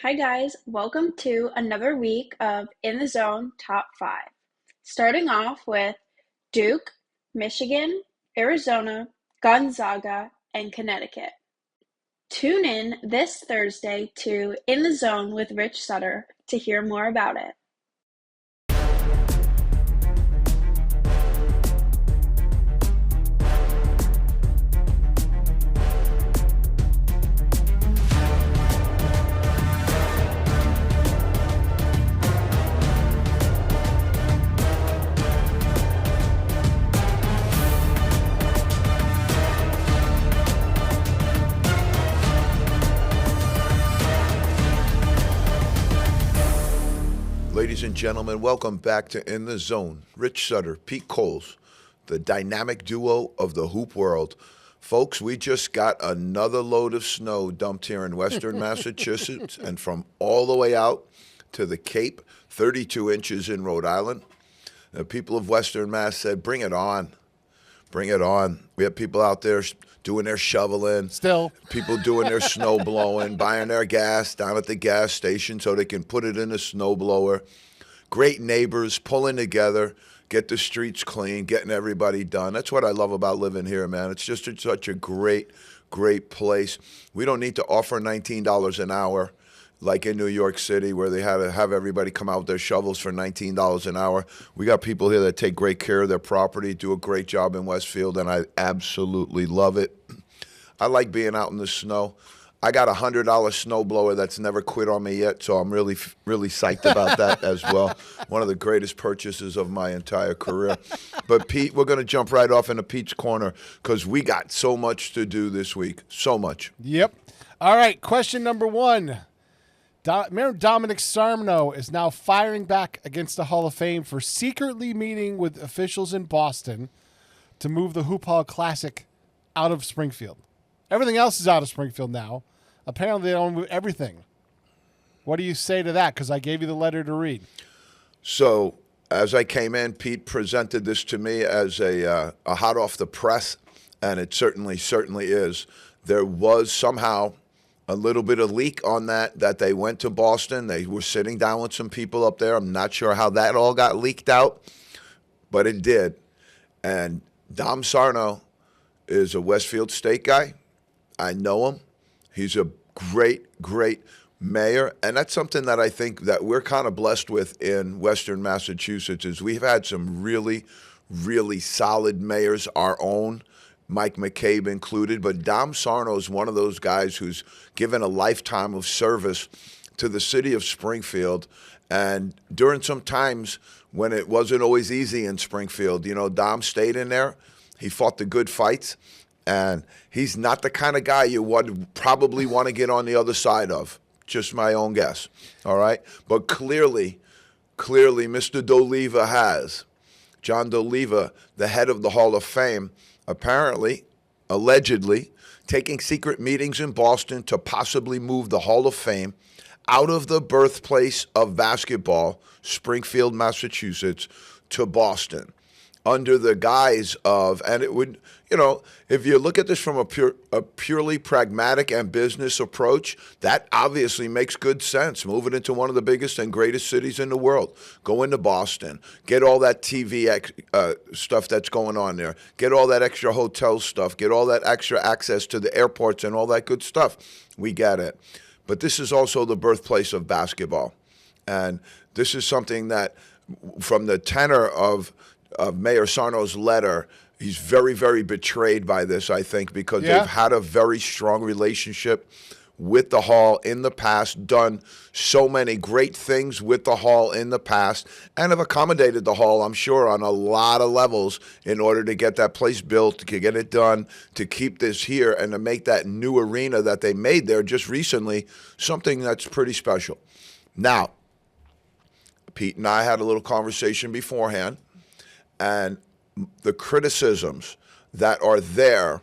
Hi, guys. Welcome to another week of In the Zone Top 5. Starting off with Duke, Michigan, Arizona, Gonzaga, and Connecticut. Tune in this Thursday to In the Zone with Rich Sutter to hear more about it. Ladies and gentlemen, welcome back to In the Zone. Rich Sutter, Pete Coles, the dynamic duo of the hoop world. Folks, we just got another load of snow dumped here in western Massachusetts and from all the way out to the Cape, 32 inches in Rhode Island. The people of western Mass said, bring it on. Bring it on. We have people out there doing their shoveling. Still. People doing their snow blowing, buying their gas down at the gas station so they can put it in a snow blower. Great neighbors pulling together, get the streets clean, getting everybody done. That's what I love about living here, man. It's just such a great place. We don't need to offer $19 an hour like in New York City where they had to have everybody come out with their shovels for $19 an hour. We got people here that take great care of their property, do a great job in Westfield, and I absolutely love it. I like being out in the snow. I got a $100 snowblower that's never quit on me yet, so I'm really psyched about that as well. One of the greatest purchases of my entire career. But Pete, we're going to jump right off into Pete's corner because we got so much to do this week. So much. Yep. All right, question number one. Mayor Dominic Sarno is now firing back against the Hall of Fame for secretly meeting with officials in Boston to move the Hoop Hall Classic out of Springfield. Everything else is out of Springfield now. Apparently, they don't move everything. What do you say to that? Because I gave you the letter to read. So as I came in, Pete presented this to me as a hot off the press, and it certainly is. There was somehow a little bit of leak on that they went to Boston. They were sitting down with some people up there. I'm not sure how that all got leaked out, but it did. And Dom Sarno is a Westfield State guy. I know him. He's a great mayor, and that's something that I think that we're kind of blessed with in western Massachusetts is we've had some really solid mayors, our own, Mike McCabe included, but Dom Sarno is one of those guys who's given a lifetime of service to the city of Springfield. And during some times when it wasn't always easy in Springfield, Dom stayed in there. He fought the good fights. And he's not the kind of guy you would probably want to get on the other side of. Just my own guess. All right? But clearly, Mr. D'Oliva has. John D'Oliva, the head of the Hall of Fame, apparently, allegedly, taking secret meetings in Boston to possibly move the Hall of Fame out of the birthplace of basketball, Springfield, Massachusetts, to Boston, under the guise of, and it would, if you look at this from a purely pragmatic and business approach, that obviously makes good sense. Move it into one of the biggest and greatest cities in the world. Go into Boston. Get all that TV stuff that's going on there. Get all that extra hotel stuff. Get all that extra access to the airports and all that good stuff. We get it. But this is also the birthplace of basketball. And this is something that, from the tenor of Mayor Sarno's letter, he's very betrayed by this, I think, because they've had a very strong relationship with the Hall in the past, done so many great things with the Hall in the past, and have accommodated the Hall, I'm sure, on a lot of levels in order to get that place built, to get it done, to keep this here, and to make that new arena that they made there just recently something that's pretty special. Now, Pete and I had a little conversation beforehand, and the criticisms that are there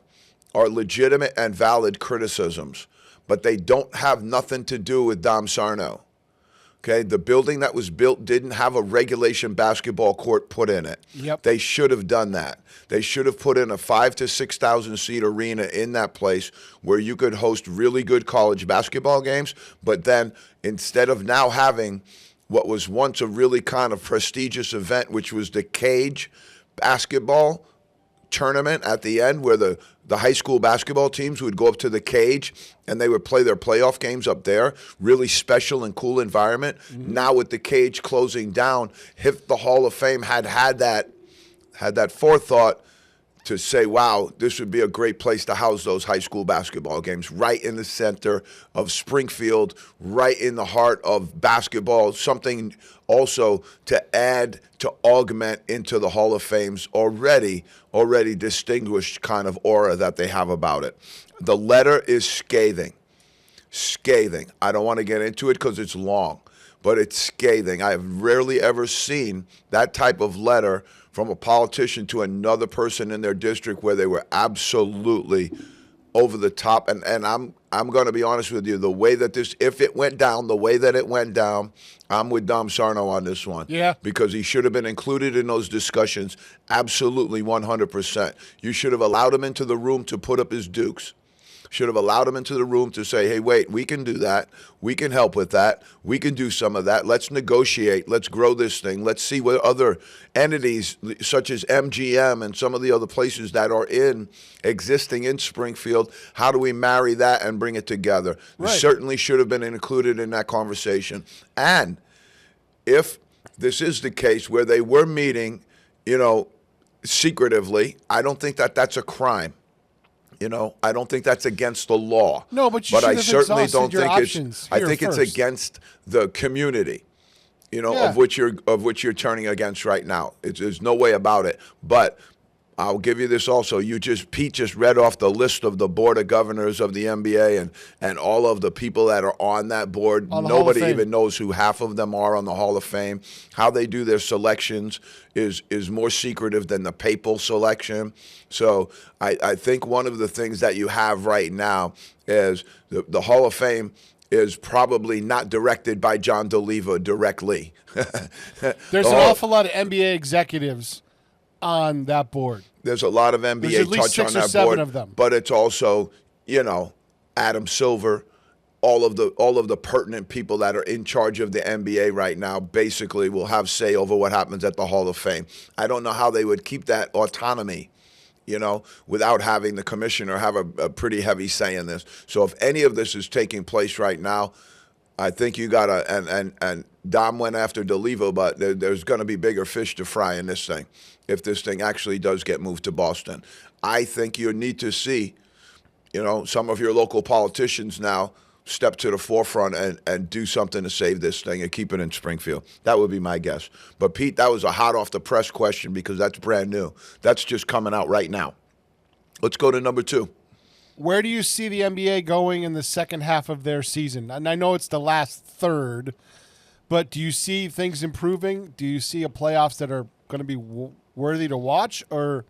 are legitimate and valid criticisms, but they don't have nothing to do with Dom Sarno. Okay, the building that was built didn't have a regulation basketball court put in it. Yep. They should have done that. They should have put in a 5,000 to 6,000 seat arena in that place where you could host really good college basketball games. But then instead of now having what was once a really kind of prestigious event, which was the cage basketball tournament at the end, where the high school basketball teams would go up to the cage and they would play their playoff games up there. Really special and cool environment. Mm-hmm. Now with the cage closing down, if the Hall of Fame had that forethought to say, wow, this would be a great place to house those high school basketball games, right in the center of Springfield, right in the heart of basketball, something also to add, to augment into the Hall of Fame's already distinguished kind of aura that they have about it. The letter is scathing. Scathing. I don't want to get into it because it's long, but it's scathing. I have rarely ever seen that type of letter from a politician to another person in their district where they were absolutely over the top. And I'm going to be honest with you, the way that if it went down, the way that it went down, I'm with Dom Sarno on this one. Yeah. Because he should have been included in those discussions, absolutely 100%. You should have allowed him into the room to put up his dukes. Should have allowed him into the room to say, hey, wait, we can do that. We can help with that. We can do some of that. Let's negotiate. Let's grow this thing. Let's see what other entities, such as MGM and some of the other places that are existing in Springfield, how do we marry that and bring it together? Right. It certainly should have been included in that conversation. And if this is the case where they were meeting, secretively, I don't think that that's a crime. I don't think that's against the law. No, but you should I have certainly exhausted don't your think options I here think first. it's against the community, Yeah. of which you're turning against right now. There's no way about it. But I'll give you this also. Pete just read off the list of the board of governors of the NBA and all of the people that are on that board. On the Hall of Nobody Fame. even knows who half of them are on the Hall of Fame. How they do their selections is more secretive than the papal selection. So I think one of the things that you have right now is the Hall of Fame is probably not directed by John DeLeva directly. There's an awful lot of NBA executives on that board. There's a lot of There's NBA at least touch 6 on or that 7 board, of them. but it's also, Adam Silver, all of the pertinent people that are in charge of the NBA right now basically will have say over what happens at the Hall of Fame. I don't know how they would keep that autonomy, without having the commissioner have a pretty heavy say in this. So if any of this is taking place right now, I think you got to, and Dom went after DeLeva, but there's going to be bigger fish to fry in this thing if this thing actually does get moved to Boston. I think you need to see, some of your local politicians now step to the forefront and do something to save this thing and keep it in Springfield. That would be my guess. But, Pete, that was a hot off the press question because that's brand new. That's just coming out right now. Let's go to number 2. Where do you see the NBA going in the second half of their season? And I know it's the last third, but do you see things improving? Do you see a playoffs that are going to be worthy to watch, or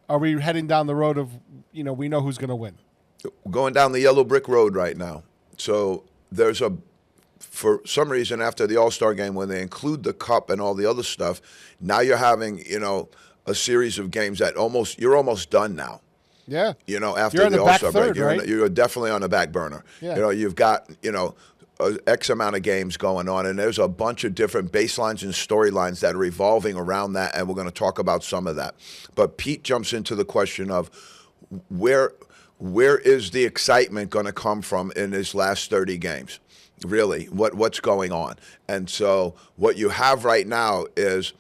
are we heading down the road of, we know who's going to win? Going down the yellow brick road right now. So there's for some reason after the All-Star game when they include the cup and all the other stuff, now you're having, a series of games that you're almost done now. Yeah. After You're on the the back All-Star third, break, right? you're definitely on the back burner. Yeah. You've got, X amount of games going on, and there's a bunch of different baselines and storylines that are evolving around that, and we're going to talk about some of that. But Pete jumps into the question of where is the excitement going to come from in his last 30 games? Really, what's going on? And so what you have right now is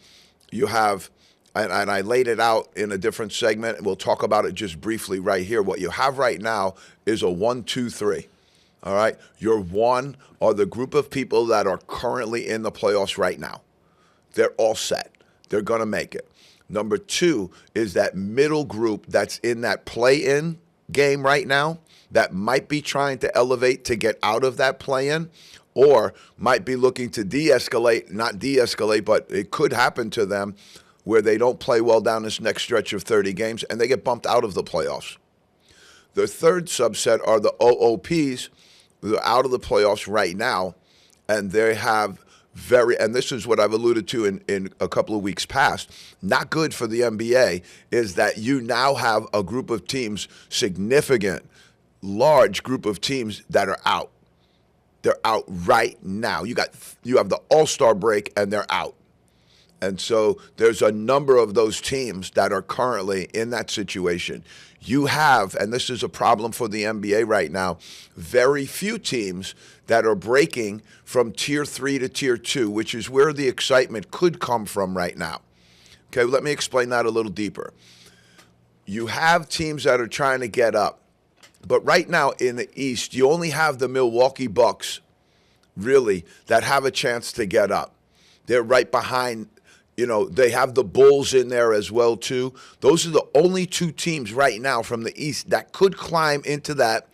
you have, and I laid it out in a different segment, and we'll talk about it just briefly right here. What you have right now is a 1, 2, 3. All right? Your 1 are the group of people that are currently in the playoffs right now. They're all set. They're going to make it. Number 2 is that middle group that's in that play-in game right now that might be trying to elevate to get out of that play-in, or might be looking to not de-escalate, but it could happen to them where they don't play well down this next stretch of 30 games and they get bumped out of the playoffs. The third subset are the OOPs. They're out of the playoffs right now, and they have and this is what I've alluded to in a couple of weeks past, not good for the NBA, is that you now have a group of teams, significant, large group of teams that are out. They're out right now. You have the All-Star break and they're out. And so there's a number of those teams that are currently in that situation. You have, and this is a problem for the NBA right now, very few teams that are breaking from Tier 3 to Tier 2, which is where the excitement could come from right now. Okay, let me explain that a little deeper. You have teams that are trying to get up. But right now in the East, you only have the Milwaukee Bucks, really, that have a chance to get up. They're right behind. They have the Bulls in there as well, too. Those are the only two teams right now from the East that could climb into that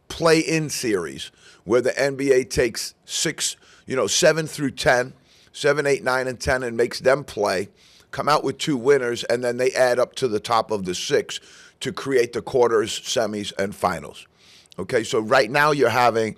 play-in series where the NBA takes 7 through 10, 7, 8, 9, and 10, and makes them play, come out with two winners, and then they add up to the top of the 6 to create the quarters, semis, and finals. Okay, so right now you're having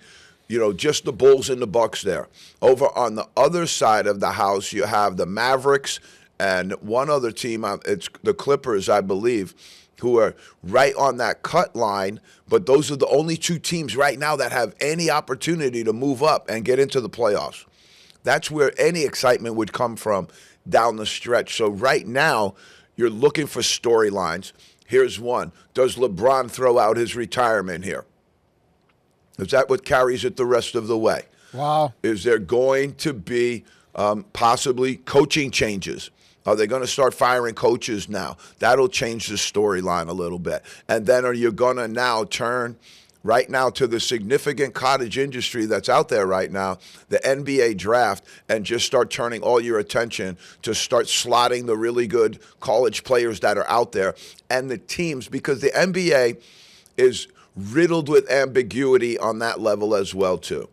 just the Bulls and the Bucks there. Over on the other side of the house, you have the Mavericks and one other team, it's the Clippers, I believe, who are right on that cut line, but those are the only two teams right now that have any opportunity to move up and get into the playoffs. That's where any excitement would come from down the stretch. So right now, you're looking for storylines. Here's one. Does LeBron throw out his retirement here? Is that what carries it the rest of the way? Wow. Is there going to be possibly coaching changes? Are they going to start firing coaches now? That'll change the storyline a little bit. And then are you going to now turn right now to the significant cottage industry that's out there right now, the NBA draft, and just start turning all your attention to start slotting the really good college players that are out there and the teams, because the NBA is riddled with ambiguity on that level as well, too.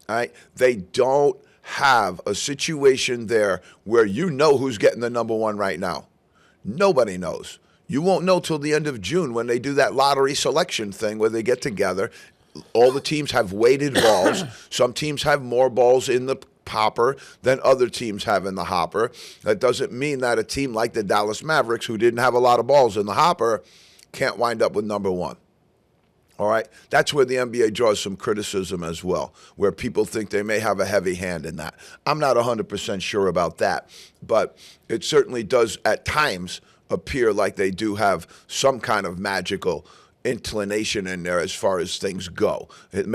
All right? They don't have a situation there where who's getting the number one right now. Nobody knows. You won't know till the end of June when they do that lottery selection thing where they get together. All the teams have weighted balls. Some teams have more balls in the hopper than other teams have in the hopper. That doesn't mean that a team like the Dallas Mavericks, who didn't have a lot of balls in the hopper, can't wind up with number one. All right? That's where the NBA draws some criticism as well, where people think they may have a heavy hand in that. I'm not 100% sure about that, but it certainly does at times appear like they do have some kind of magical inclination in there as far as things go, of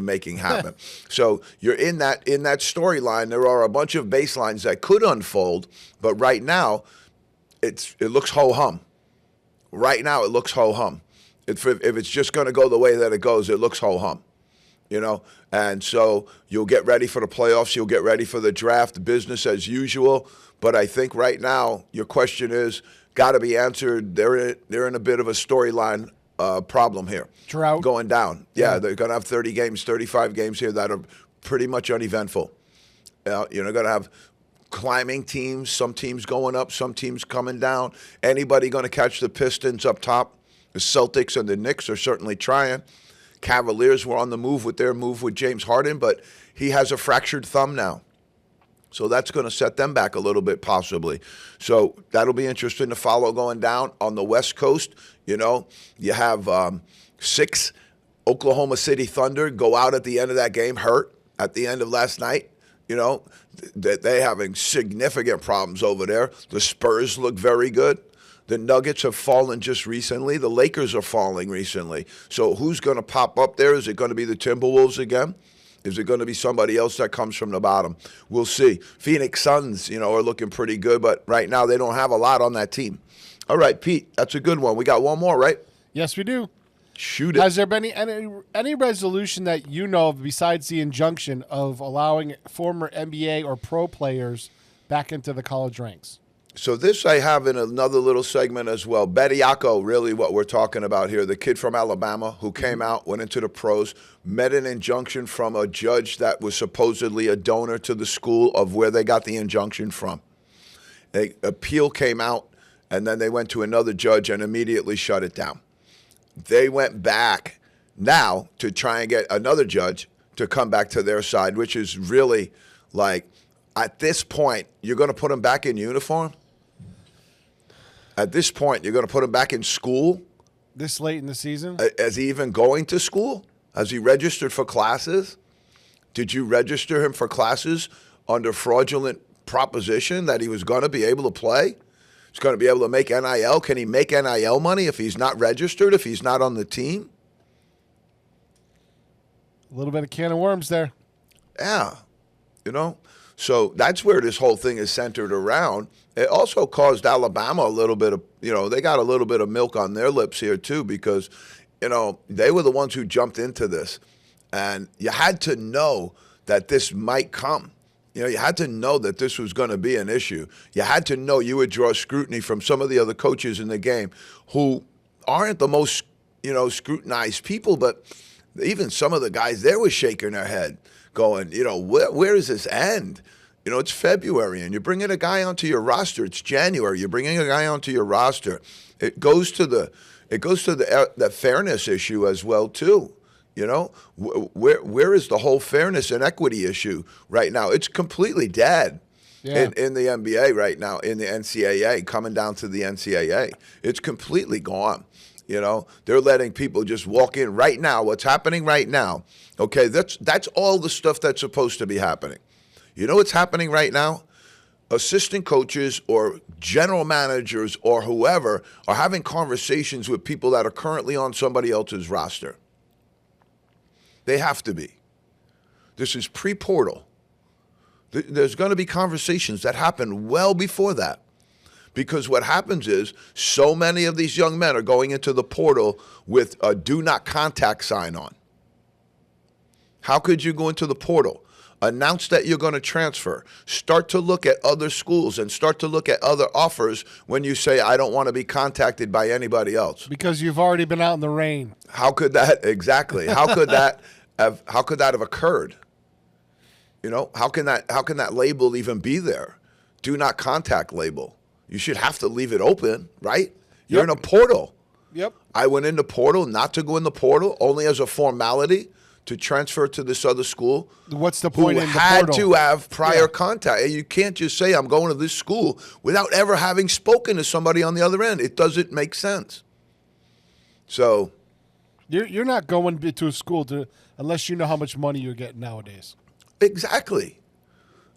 making happen. So you're in that storyline. There are a bunch of baselines that could unfold, but right now it looks ho-hum. Right now it looks ho-hum. If it's just going to go the way that it goes, it looks ho-hum, And so you'll get ready for the playoffs. You'll get ready for the draft, business as usual. But I think right now your question is got to be answered. They're in a bit of a storyline problem here. Drought. Going down. Yeah, they're going to have 30 games, 35 games here that are pretty much uneventful. You're going to have climbing teams, some teams going up, some teams coming down. Anybody going to catch the Pistons up top? The Celtics and the Knicks are certainly trying. Cavaliers were on the move with their move with James Harden, but he has a fractured thumb now. So that's going to set them back a little bit possibly. So that'll be interesting to follow going down. On the West Coast, you have 6 Oklahoma City Thunder go out at the end of that game hurt at the end of last night. They're having significant problems over there. The Spurs look very good. The Nuggets have fallen just recently. The Lakers are falling recently. So who's going to pop up there? Is it going to be the Timberwolves again? Is it going to be somebody else that comes from the bottom? We'll see. Phoenix Suns, are looking pretty good, but right now they don't have a lot on that team. All right, Pete, that's a good one. We got one more, right? Yes, we do. Shoot it. Has there been any resolution that you know of besides the injunction of allowing former NBA or pro players back into the college ranks? So this I have in another little segment as well. Bediako, really what we're talking about here, the kid from Alabama who came out, went into the pros, met an injunction from a judge that was supposedly a donor to the school of where they got the injunction from. An appeal came out, and then they went to another judge and immediately shut it down. They went back now to try and get another judge to come back to their side, which is really Like, at this point, you're going to put him back in uniform? At this point, you're going to put him back in school? This late in the season? Is he even going to school? Has he registered for classes? Did you register him for classes under fraudulent proposition that he was going to be able to play? He's going to be able to make NIL. Can he make NIL money if he's not registered, if he's not on the team? A little bit of can of worms there. Yeah. You know? So that's where this whole thing is centered around. It also caused Alabama a little bit of, they got a little bit of milk on their lips here too because, they were the ones who jumped into this. And you had to know that this might come. You had to know that this was going to be an issue. You had to know you would draw scrutiny from some of the other coaches in the game who aren't the most, scrutinized people, but even some of the guys there were shaking their head going, where does this end? It's February and you're bringing a guy onto your roster. It's January. You're bringing a guy onto your roster. It goes to the fairness issue as well too. Where is the whole fairness and equity issue right now? It's completely dead in the NBA right now, in the NCAA, coming down to the NCAA. It's completely gone. They're letting people just walk in right now. What's happening right now? Okay, that's all the stuff that's supposed to be happening. You know what's happening right now? Assistant coaches or general managers or whoever are having conversations with people that are currently on somebody else's roster. They have to be. This is pre-portal. There's going to be conversations that happen well before that. Because what happens is so many of these young men are going into the portal with a do not contact sign on. How could you go into the portal? Announce that you're going to transfer. Start to look at other schools and start to look at other offers when you say, I don't want to be contacted by anybody else. Because you've already been out in the rain. How could that, exactly, how could that have occurred? How can that label even be there? Do not contact label. You should have to leave it open, right? You're in a portal. Yep. I went in the portal not to go in the portal, only as a formality to transfer to this other school. What's the point in the portal? Who had to have prior contact. You can't just say I'm going to this school without ever having spoken to somebody on the other end. It doesn't make sense. So you're not going to a school unless you know how much money you're getting nowadays. Exactly.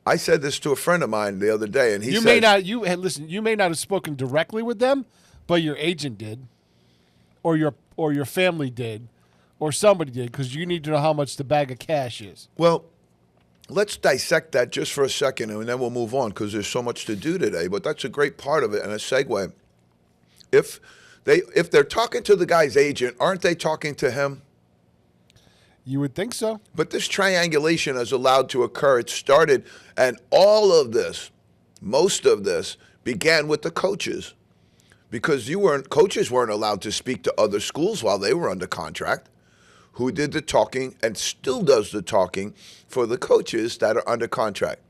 I said this to a friend of mine the other day, and he said, You may not have spoken directly with them, but your agent did, or your family did, or somebody did, because you need to know how much the bag of cash is. Well, let's dissect that just for a second, and then we'll move on because there's so much to do today. But that's a great part of it and a segue. If they're talking to the guy's agent, aren't they talking to him? You would think so. But this triangulation is allowed to occur. It started, and all of this, most of this, began with the coaches. Because coaches weren't allowed to speak to other schools while they were under contract. Who did the talking and still does the talking for the coaches that are under contract?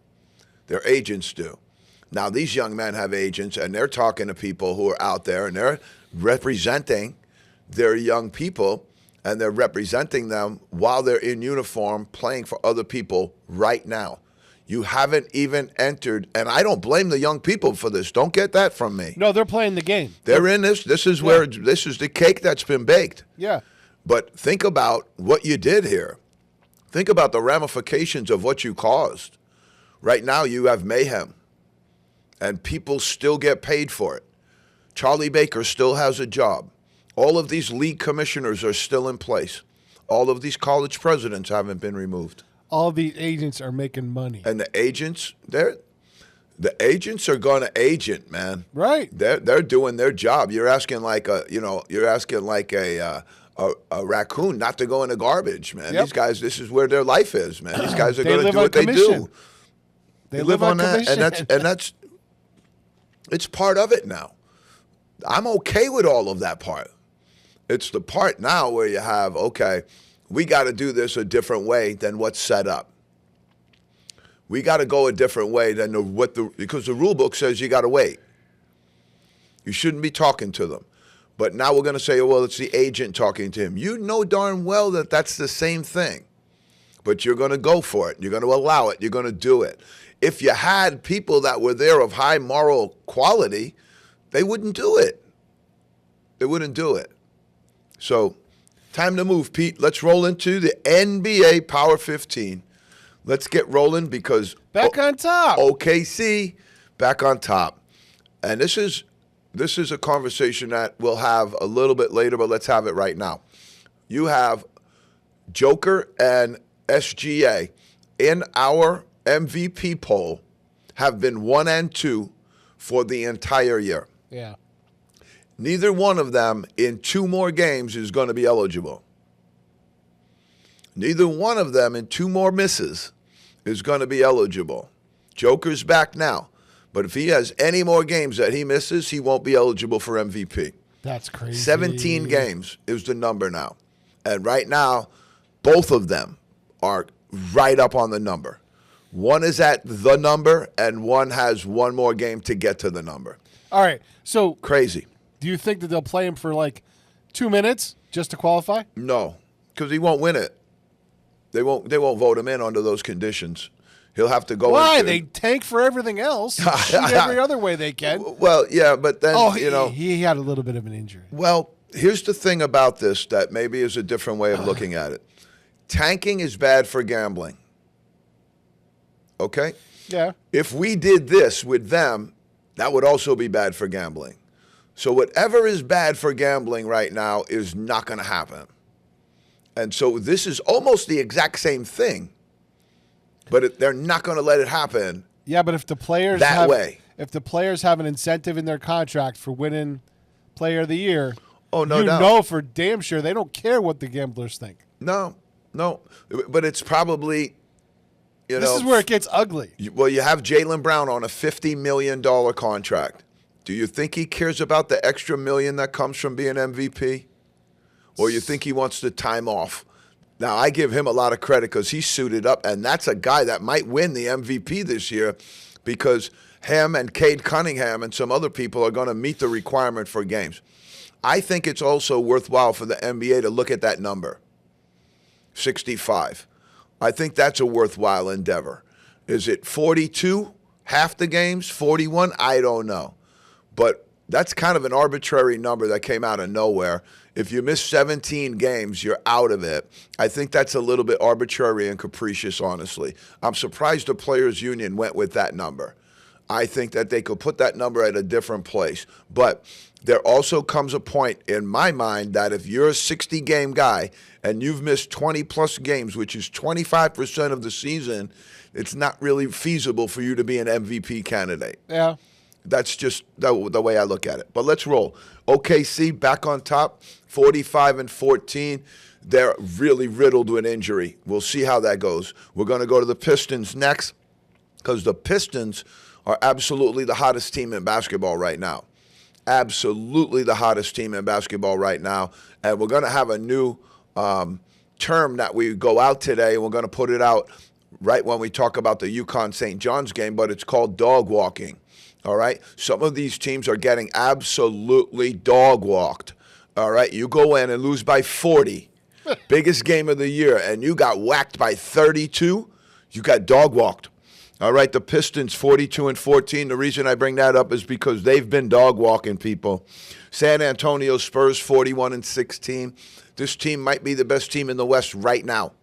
Their agents do. Now, these young men have agents, and they're talking to people who are out there, and they're representing their young people, and they're representing them while they're in uniform playing for other people right now. You haven't even entered, and I don't blame the young people for this. Don't get that from me. No, they're playing the game. They're in this. This is where this is the cake that's been baked. Yeah. But think about what you did here. Think about the ramifications of what you caused. Right now you have mayhem, and people still get paid for it. Charlie Baker still has a job. All of these league commissioners are still in place. All of these college presidents haven't been removed. All the agents are making money. And the agents, the agents are going to agent, man. Right. They're doing their job. You're asking like a raccoon not to go in the garbage, man. Yep. These guys, this is where their life is, man. These guys are going to do what they do. They live on that, and that's it's part of it now. I'm okay with all of that part. It's the part now where you have, okay, we got to do this a different way than what's set up. We got to go a different way than because the rule book says you got to wait. You shouldn't be talking to them. But now we're going to say, well, it's the agent talking to him. You know darn well that that's the same thing. but you're going to go for it. You're going to allow it. You're going to do it. If you had people that were there of high moral quality, they wouldn't do it. They wouldn't do it. So, time to move, Pete. Let's roll into the NBA Power 15. Let's get rolling because Back on top. OKC back on top. And this is a conversation that we'll have a little bit later, but let's have it right now. You have Joker and SGA in our MVP poll have been 1 and 2 for the entire year. Yeah. Neither one of them in 2 more games is going to be eligible. Neither one of them in 2 more misses is going to be eligible. Joker's back now, but if he has any more games that he misses, he won't be eligible for MVP. That's crazy. 17 games is the number now. And right now, both of them are right up on the number. One is at the number, and one has 1 more game to get to the number. All right. So Crazy. do you think that they'll play him for like 2 minutes just to qualify? No, because he won't win it. They won't vote him in under those conditions. He'll have to go. Why? They tank for everything else. Shoot every other way they can. Well, yeah, but then, he had a little bit of an injury. Well, here's the thing about this that maybe is a different way of looking at it. Tanking is bad for gambling. Okay? Yeah. If we did this with them, that would also be bad for gambling. So whatever is bad for gambling right now is not going to happen. And so this is almost the exact same thing, but they're not going to let it happen. Yeah, but if the players if the players have an incentive in their contract for winning Player of the Year, no doubt. know for damn sure they don't care what the gamblers think. No, but it's probably, This is where it gets ugly. Well, you have Jaylen Brown on a $50 million contract. Do you think he cares about the extra million that comes from being MVP? Or you think he wants the time off? Now, I give him a lot of credit because he suited up, and that's a guy that might win the MVP this year because him and Cade Cunningham and some other people are going to meet the requirement for games. I think it's also worthwhile for the NBA to look at that number, 65. I think that's a worthwhile endeavor. Is it 42, half the games, 41? I don't know. But that's kind of an arbitrary number that came out of nowhere. If you miss 17 games, you're out of it. I think that's a little bit arbitrary and capricious, honestly. I'm surprised the Players Union went with that number. I think that they could put that number at a different place. But there also comes a point in my mind that if you're a 60-game guy and you've missed 20-plus games, which is 25% of the season, it's not really feasible for you to be an MVP candidate. Yeah. That's just the way I look at it. But let's roll. OKC back on top, 45-14. They're really riddled with injury. We'll see how that goes. We're going to go to the Pistons next because the Pistons are absolutely the hottest team in basketball right now. Absolutely the hottest team in basketball right now. And we're going to have a new term that we go out today, and we're going to put it out right when we talk about the UConn-St. John's game, but it's called dog walking. All right? Some of these teams are getting absolutely dog walked. All right? You go in and lose by 40, biggest game of the year, and you got whacked by 32, you got dog walked. All right, the Pistons 42-14. The reason I bring that up is because they've been dog walking people. San Antonio Spurs 41-16. This team might be the best team in the West right now.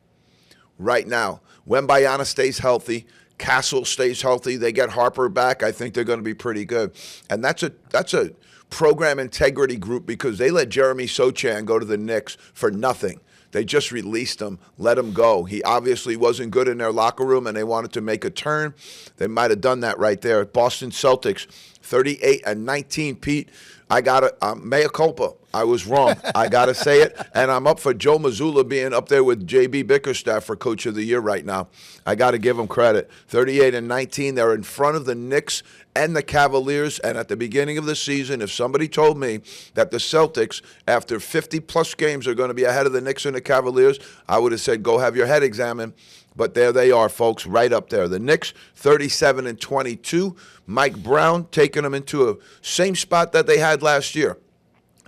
Right now. Wembanyama stays healthy. Castle stays healthy. They get Harper back. I think they're going to be pretty good. And that's a program integrity group because they let Jeremy Sochan go to the Knicks for nothing. They just released him, let him go. He obviously wasn't good in their locker room, and they wanted to make a turn. They might have done that right there. Boston Celtics, 38-19. Pete, I got it. Mea culpa. I was wrong. I got to say it. And I'm up for Joe Mazzulla being up there with J.B. Bickerstaff for Coach of the Year right now. I got to give him credit. 38-19. They're in front of the Knicks and the Cavaliers. And at the beginning of the season, if somebody told me that the Celtics, after 50-plus games, are going to be ahead of the Knicks and the Cavaliers, I would have said, go have your head examined. But there they are, folks, right up there. The Knicks, 37-22. Mike Brown taking them into a same spot that they had last year.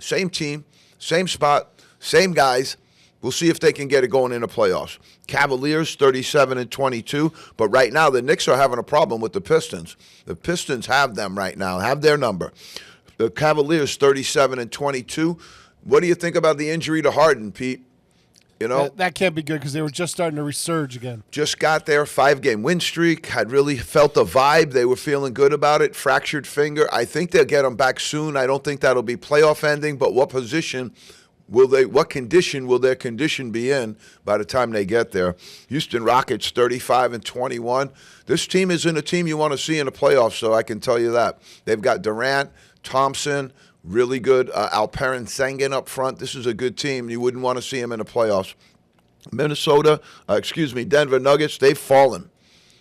Same team, same spot, same guys. We'll see if they can get it going in the playoffs. Cavaliers 37-22, but right now the Knicks are having a problem with the Pistons. The Pistons have them right now, have their number. The Cavaliers 37-22. What do you think about the injury to Harden, Pete? You know, That can't be good because they were just starting to resurge again. just got there, 5-game win streak, had really felt the vibe. They were feeling good about it. Fractured finger. I think they'll get him back soon. I don't think that'll be playoff ending, but what condition will their condition be in by the time they get there? Houston Rockets 35-21. This team isn't a team you want to see in the playoffs, so I can tell you that. They've got Durant, Thompson, really good. Alperen Sengun up front. This is a good team. You wouldn't want to see him in the playoffs. Denver Nuggets, they've fallen.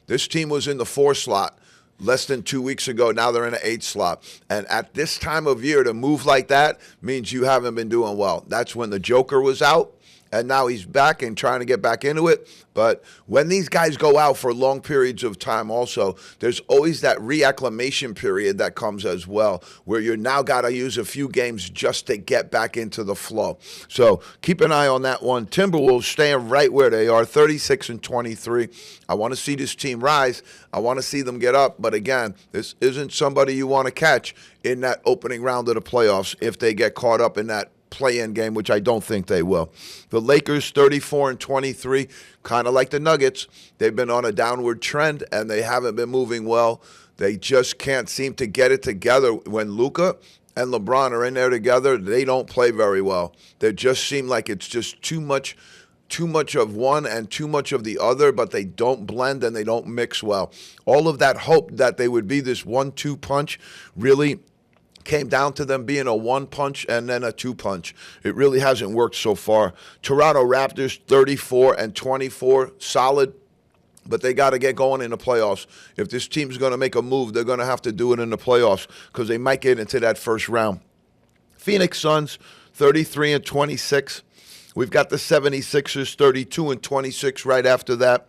This team was in the 4 slot less than 2 weeks ago. Now they're in an 8 slot. And at this time of year, to move like that means you haven't been doing well. That's when the Joker was out, and now he's back and trying to get back into it. But when these guys go out for long periods of time also, there's always that reacclimation period that comes as well, where you now got to use a few games just to get back into the flow. So keep an eye on that one. Timberwolves staying right where they are, 36-23. I want to see this team rise. I want to see them get up. But again, this isn't somebody you want to catch in that opening round of the playoffs if they get caught up in that play-in game, which I don't think they will. The Lakers 34-23, kind of like the Nuggets. They've been on a downward trend, and they haven't been moving well. They just can't seem to get it together. When Luka and LeBron are in there together, they don't play very well. They just seem like it's just too much of one and too much of the other, but they don't blend and they don't mix well. All of that hope that they would be this 1-2 punch really came down to them being a 1 punch and then a 2 punch. It really hasn't worked so far. Toronto Raptors 34-24, solid, but they got to get going in the playoffs. If this team's going to make a move, they're going to have to do it in the playoffs because they might get into that first round. Phoenix Suns 33-26. We've got the 76ers 32-26 right after that.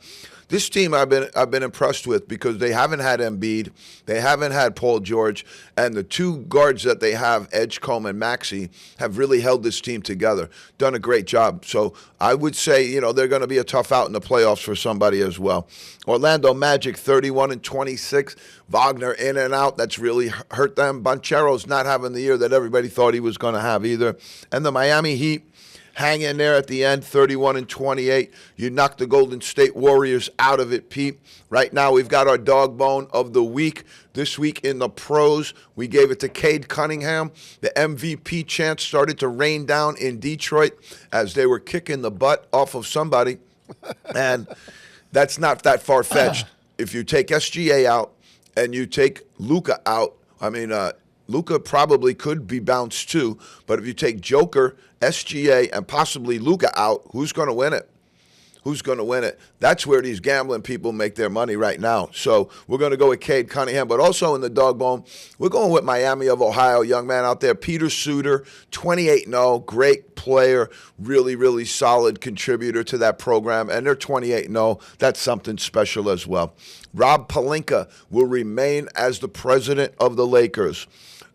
This team I've been impressed with because they haven't had Embiid, they haven't had Paul George, and the 2 guards that they have, Edgecombe and Maxey, have really held this team together, done a great job. So I would say, they're going to be a tough out in the playoffs for somebody as well. Orlando Magic 31-26, Wagner in and out, that's really hurt them. Banchero's not having the year that everybody thought he was going to have either. And the Miami Heat, hang in there at the end, 31-28. You knocked the Golden State Warriors out of it, Pete. Right now, we've got our dog bone of the week. This week in the pros, we gave it to Cade Cunningham. The MVP chant started to rain down in Detroit as they were kicking the butt off of somebody. And that's not that far-fetched. If you take SGA out and you take Luka out, Luka probably could be bounced too, but if you take Joker, SGA, and possibly Luka out, who's going to win it? Who's going to win it? That's where these gambling people make their money right now. So we're going to go with Cade Cunningham, but also in the dog bone, we're going with Miami of Ohio, young man out there, Peter Suter, 28-0, great player, really, really solid contributor to that program, and they're 28-0. That's something special as well. Rob Pelinka will remain as the president of the Lakers.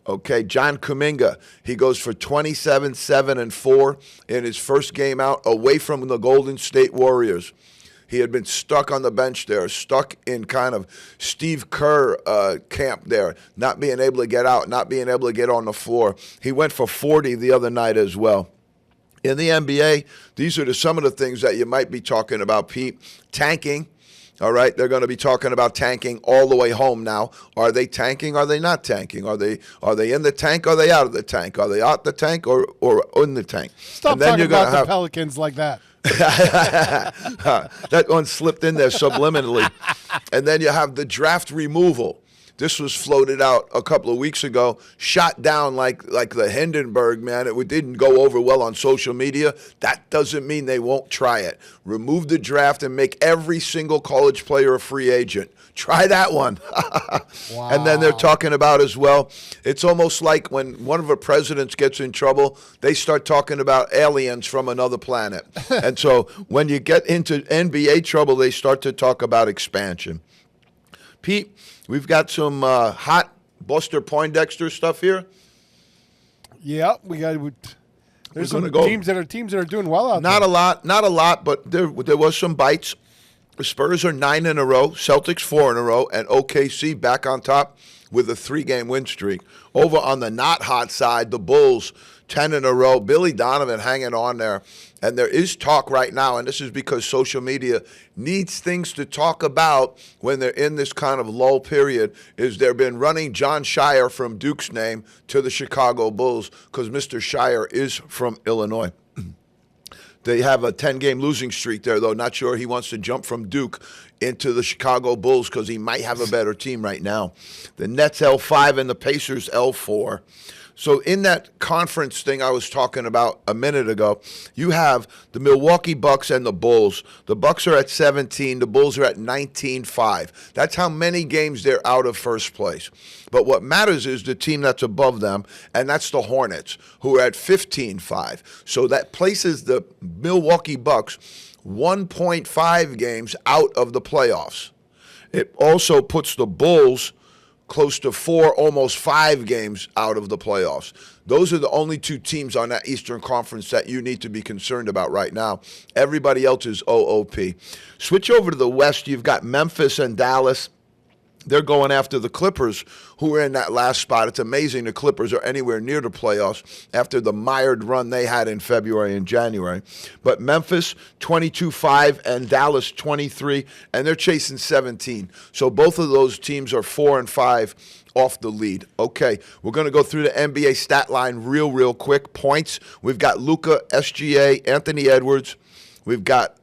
Okay, John Kuminga, he goes for 27-7-4 in his first game out away from the Golden State Warriors. He had been stuck on the bench there, stuck in kind of Steve Kerr camp there, not being able to get out, not being able to get on the floor. He went for 40 the other night as well. In the NBA, these are some of the things that you might be talking about, Pete. Tanking. All right, they're going to be talking about tanking all the way home now. Are they tanking? Are they not tanking? Are they in the tank? Are they out of the tank? Are they out the tank or in the tank? Stop talking about the Pelicans like that. That one slipped in there subliminally. And then you have the draft removal. This was floated out a couple of weeks ago, shot down like the Hindenburg, man. It didn't go over well on social media. That doesn't mean they won't try it. Remove the draft and make every single college player a free agent. Try that one. Wow. And then they're talking about as well, it's almost like when one of the presidents gets in trouble, they start talking about aliens from another planet. And so when you get into NBA trouble, they start to talk about expansion. Pete, we've got some hot Buster Poindexter stuff here. Yeah, we got. There's We're some gonna go. teams that are doing well out Not there. a lot, but there was some bites. The Spurs are 9 in a row, Celtics 4 in a row, and OKC back on top with a 3-game win streak. Over on the not hot side, the Bulls 10 in a row. Billy Donovan hanging on there. And there is talk right now, and this is because social media needs things to talk about when they're in this kind of lull period, is they've been running John Shire from Duke's name to the Chicago Bulls because Mr. Shire is from Illinois. They have a 10-game losing streak there, though. Not sure he wants to jump from Duke into the Chicago Bulls because he might have a better team right now. The Nets L5 and the Pacers L4. So in that conference thing I was talking about a minute ago, you have the Milwaukee Bucks and the Bulls. The Bucks are at 17. The Bulls are at 19-5. That's how many games they're out of first place. But what matters is the team that's above them, and that's the Hornets, who are at 15-5. So that places the Milwaukee Bucks 1.5 games out of the playoffs. It also puts the Bulls close to 4, almost 5 games out of the playoffs. Those are the only 2 teams on that Eastern Conference that you need to be concerned about right now. Everybody else is OOP. Switch over to the West. You've got Memphis and Dallas. They're going after the Clippers, who are in that last spot. It's amazing the Clippers are anywhere near the playoffs after the mired run they had in February and January. But Memphis, 22-5, and Dallas, 23, and they're chasing 17. So both of those teams are 4 and 5 off the lead. Okay, we're going to go through the NBA stat line real quick. Points, we've got Luka, SGA, Anthony Edwards. We've got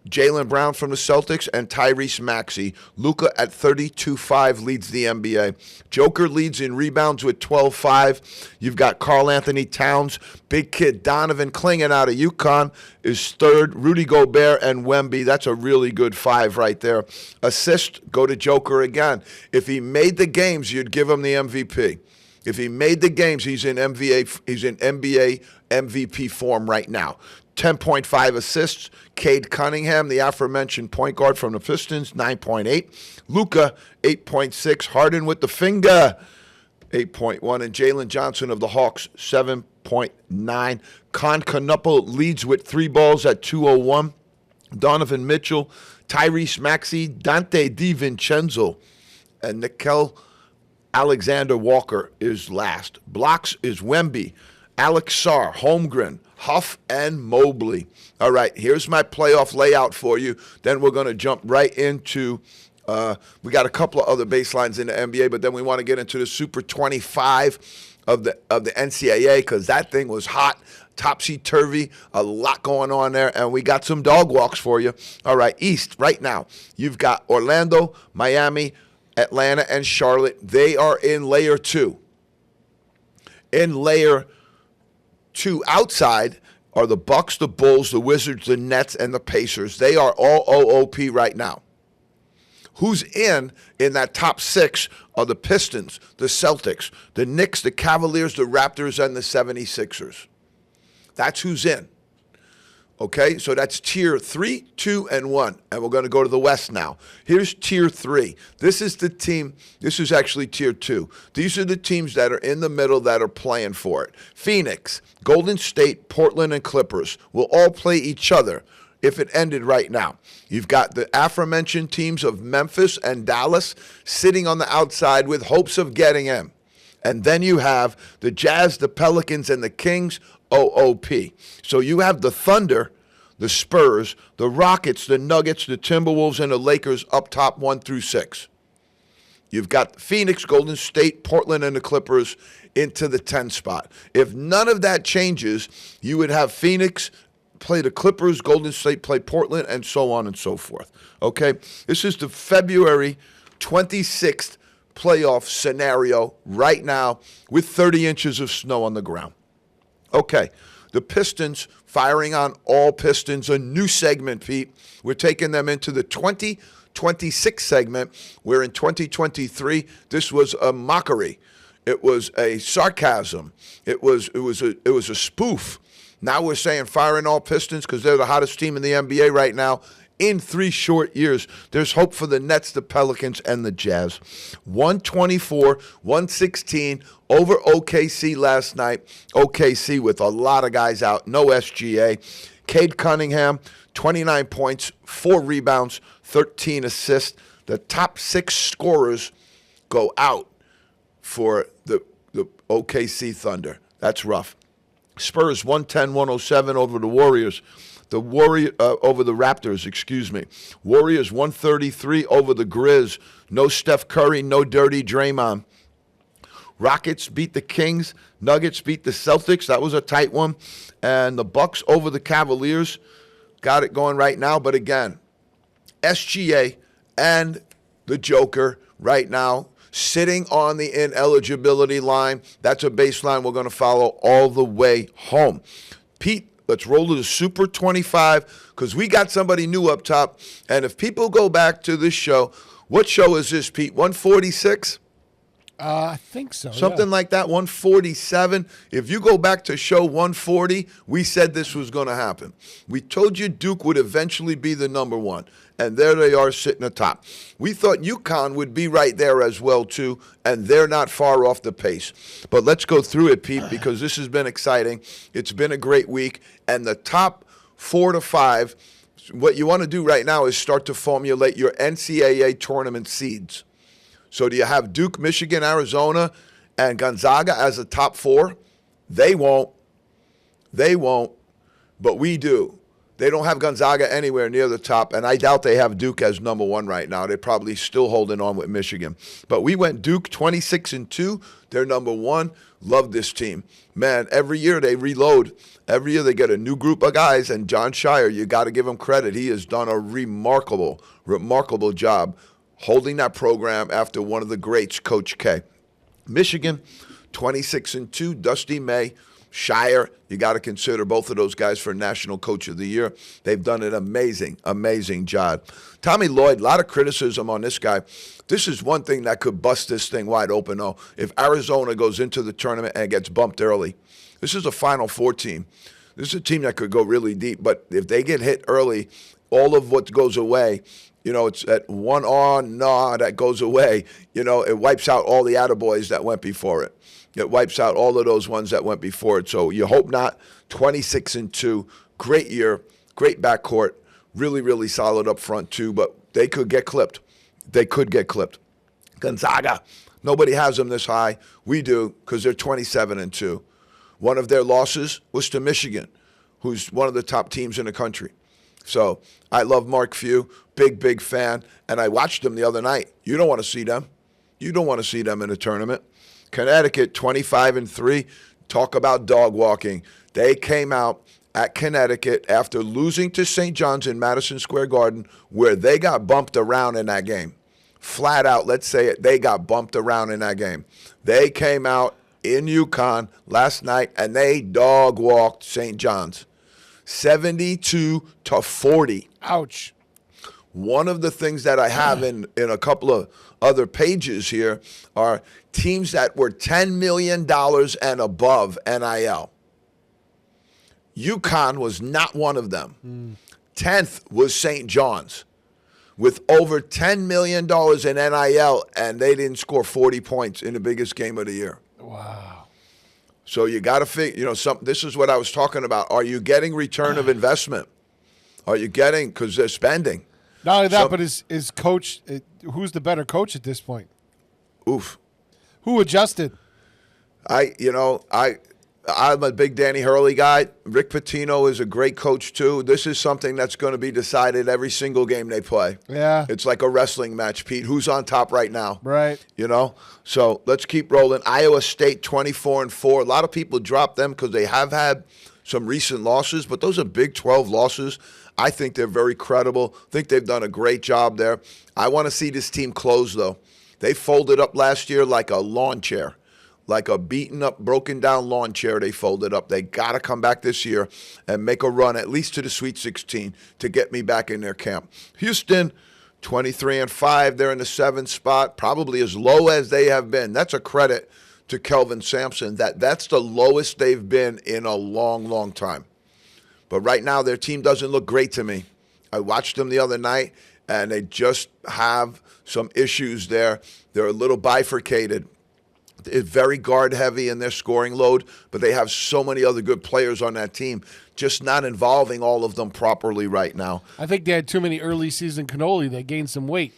Jaylen Brown from the Celtics and Tyrese Maxey. Luka at 32-5 leads the NBA. Joker leads in rebounds with 12-5. You've got Karl Anthony Towns. Big kid Donovan clinging out of UConn is third. Rudy Gobert and Wemby. That's a really good 5 right there. Assist, go to Joker again. If he made the games, you'd give him the MVP. If he made the games, he's in NBA MVP form right now. 10.5 assists. Cade Cunningham, the aforementioned point guard from the Pistons, 9.8. Luka, 8.6. Harden with the finger, 8.1. And Jalen Johnson of the Hawks, 7.9. Con Canupo leads with 3 balls at 2:01. Donovan Mitchell, Tyrese Maxey, Dante DiVincenzo, and Nickel Alexander Walker is last. Blocks is Wemby, Alex Sarr, Holmgren, Huff, and Mobley. All right, here's my playoff layout for you. Then we're going to jump right into, we got a couple of other baselines in the NBA, but then we want to get into the Super 25 of the NCAA because that thing was hot, topsy-turvy, a lot going on there, and we got some dog walks for you. All right, East, right now, you've got Orlando, Miami, Atlanta, and Charlotte. They are in Layer 2. In Layer 2 outside are the Bucks, the Bulls, the Wizards, the Nets, and the Pacers. They are all OOP right now. Who's in that top 6 are the Pistons, the Celtics, the Knicks, the Cavaliers, the Raptors, and the 76ers. That's who's in. Okay, so that's tier 3, 2, and 1. And we're going to go to the West now. Here's tier 3. This is the team. This is actually tier 2. These are the teams that are in the middle that are playing for it. Phoenix, Golden State, Portland, and Clippers will all play each other if it ended right now. You've got the aforementioned teams of Memphis and Dallas sitting on the outside with hopes of getting in. And then you have the Jazz, the Pelicans, and the Kings, OOP. So you have the Thunder, the Spurs, the Rockets, the Nuggets, the Timberwolves, and the Lakers up top 1 through 6. You've got Phoenix, Golden State, Portland, and the Clippers into the 10 spot. If none of that changes, you would have Phoenix play the Clippers, Golden State play Portland, and so on and so forth. Okay? This is the February 26th playoff scenario right now with 30 inches of snow on the ground. Okay, the Pistons firing on all pistons, a new segment, Pete. We're taking them into the 2026 segment, where in 2023, this was a mockery. It was a sarcasm. It was a spoof. Now we're saying firing all pistons because they're the hottest team in the NBA right now in 3 short years. There's hope for the Nets, the Pelicans, and the Jazz. 124-116 over OKC last night. OKC with a lot of guys out, no SGA. Cade Cunningham, 29 points, 4 rebounds, 13 assists. The top 6 scorers go out for the OKC Thunder. That's rough. Spurs 110-107 over the Warriors. Over the Raptors, excuse me. Warriors 133 over the Grizz. No Steph Curry, no dirty Draymond. Rockets beat the Kings. Nuggets beat the Celtics. That was a tight one. And the Bucks over the Cavaliers. Got it going right now. But again, SGA and the Joker right now sitting on the ineligibility line. That's a baseline we're going to follow all the way home. Pete, let's roll to the Super 25 because we got somebody new up top. And if people go back to this show, what show is this, Pete? 146? I think so. Something like that, 147. If you go back to show 140, we said this was going to happen. We told you Duke would eventually be the number one, and there they are sitting atop. We thought UConn would be right there as well, too, and they're not far off the pace. But let's go through it, Pete, because this has been exciting. It's been a great week, and the top 4 to 5, what you want to do right now is start to formulate your NCAA tournament seeds. So do you have Duke, Michigan, Arizona, and Gonzaga as the top 4? They won't. They won't. But we do. They don't have Gonzaga anywhere near the top, and I doubt they have Duke as number 1 right now. They're probably still holding on with Michigan. But we went Duke 26-2. They're number 1. Love this team. Man, every year they reload. Every year they get a new group of guys, and John Shire, you got to give him credit. He has done a remarkable job holding that program after one of the greats, Coach K. Michigan, 26-2, Dusty May, Shire. You got to consider both of those guys for National Coach of the Year. They've done an amazing job. Tommy Lloyd, a lot of criticism on this guy. This is one thing that could bust this thing wide open, though. If Arizona goes into the tournament and gets bumped early, this is a Final Four team. This is a team that could go really deep, but if they get hit early, all of what goes away. You know, it's that one that goes away. You know, it wipes out all the attaboys that went before it. It wipes out all of those ones that went before it. So you hope not. 26-2, great year, great backcourt, really solid up front too. But they could get clipped. Gonzaga, nobody has them this high. We do because they're 27-2. One of their losses was to Michigan, who's one of the top teams in the country. So I love Mark Few, big fan, and I watched them the other night. You don't want to see them. You don't want to see them in a tournament. Connecticut, 25-3. Talk about dog walking. They came out at Connecticut after losing to St. John's in Madison Square Garden, where they got bumped around in that game. Flat out, let's say it, they got bumped around in that game. They came out in UConn last night, and they dog walked St. John's. 72-40. Ouch. One of the things that I have in a couple of other pages here are teams that were $10 million and above NIL. UConn was not one of them. 10th was St. John's with over $10 million in NIL, and they didn't score 40 points in the biggest game of the year. Wow. So you got to figure, this is what I was talking about. Are you getting return of investment? Are you getting, because they're spending. Not only that, but is coach, who's the better coach at this point? Oof. Who adjusted? I'm a big Danny Hurley guy. Rick Pitino is a great coach, too. This is something that's going to be decided every single game they play. Yeah. It's like a wrestling match, Pete. Who's on top right now? Right. So let's keep rolling. Iowa State, 24-4. A lot of people drop them because they have had some recent losses, but those are Big 12 losses. I think they're very credible. I think they've done a great job there. I want to see this team close, though. They folded up last year like a lawn chair. Like a beaten up, broken down lawn chair, they folded up. They got to come back this year and make a run at least to the Sweet 16 to get me back in their camp. Houston, 23-5. They're in the 7th spot, probably as low as they have been. That's a credit to Kelvin Sampson. That's the lowest they've been in a long time. But right now, their team doesn't look great to me. I watched them the other night, and they just have some issues there. They're a little bifurcated. It's very guard heavy in their scoring load, but they have so many other good players on that team, just not involving all of them properly right now. I think they had too many early season cannoli. They gained some weight.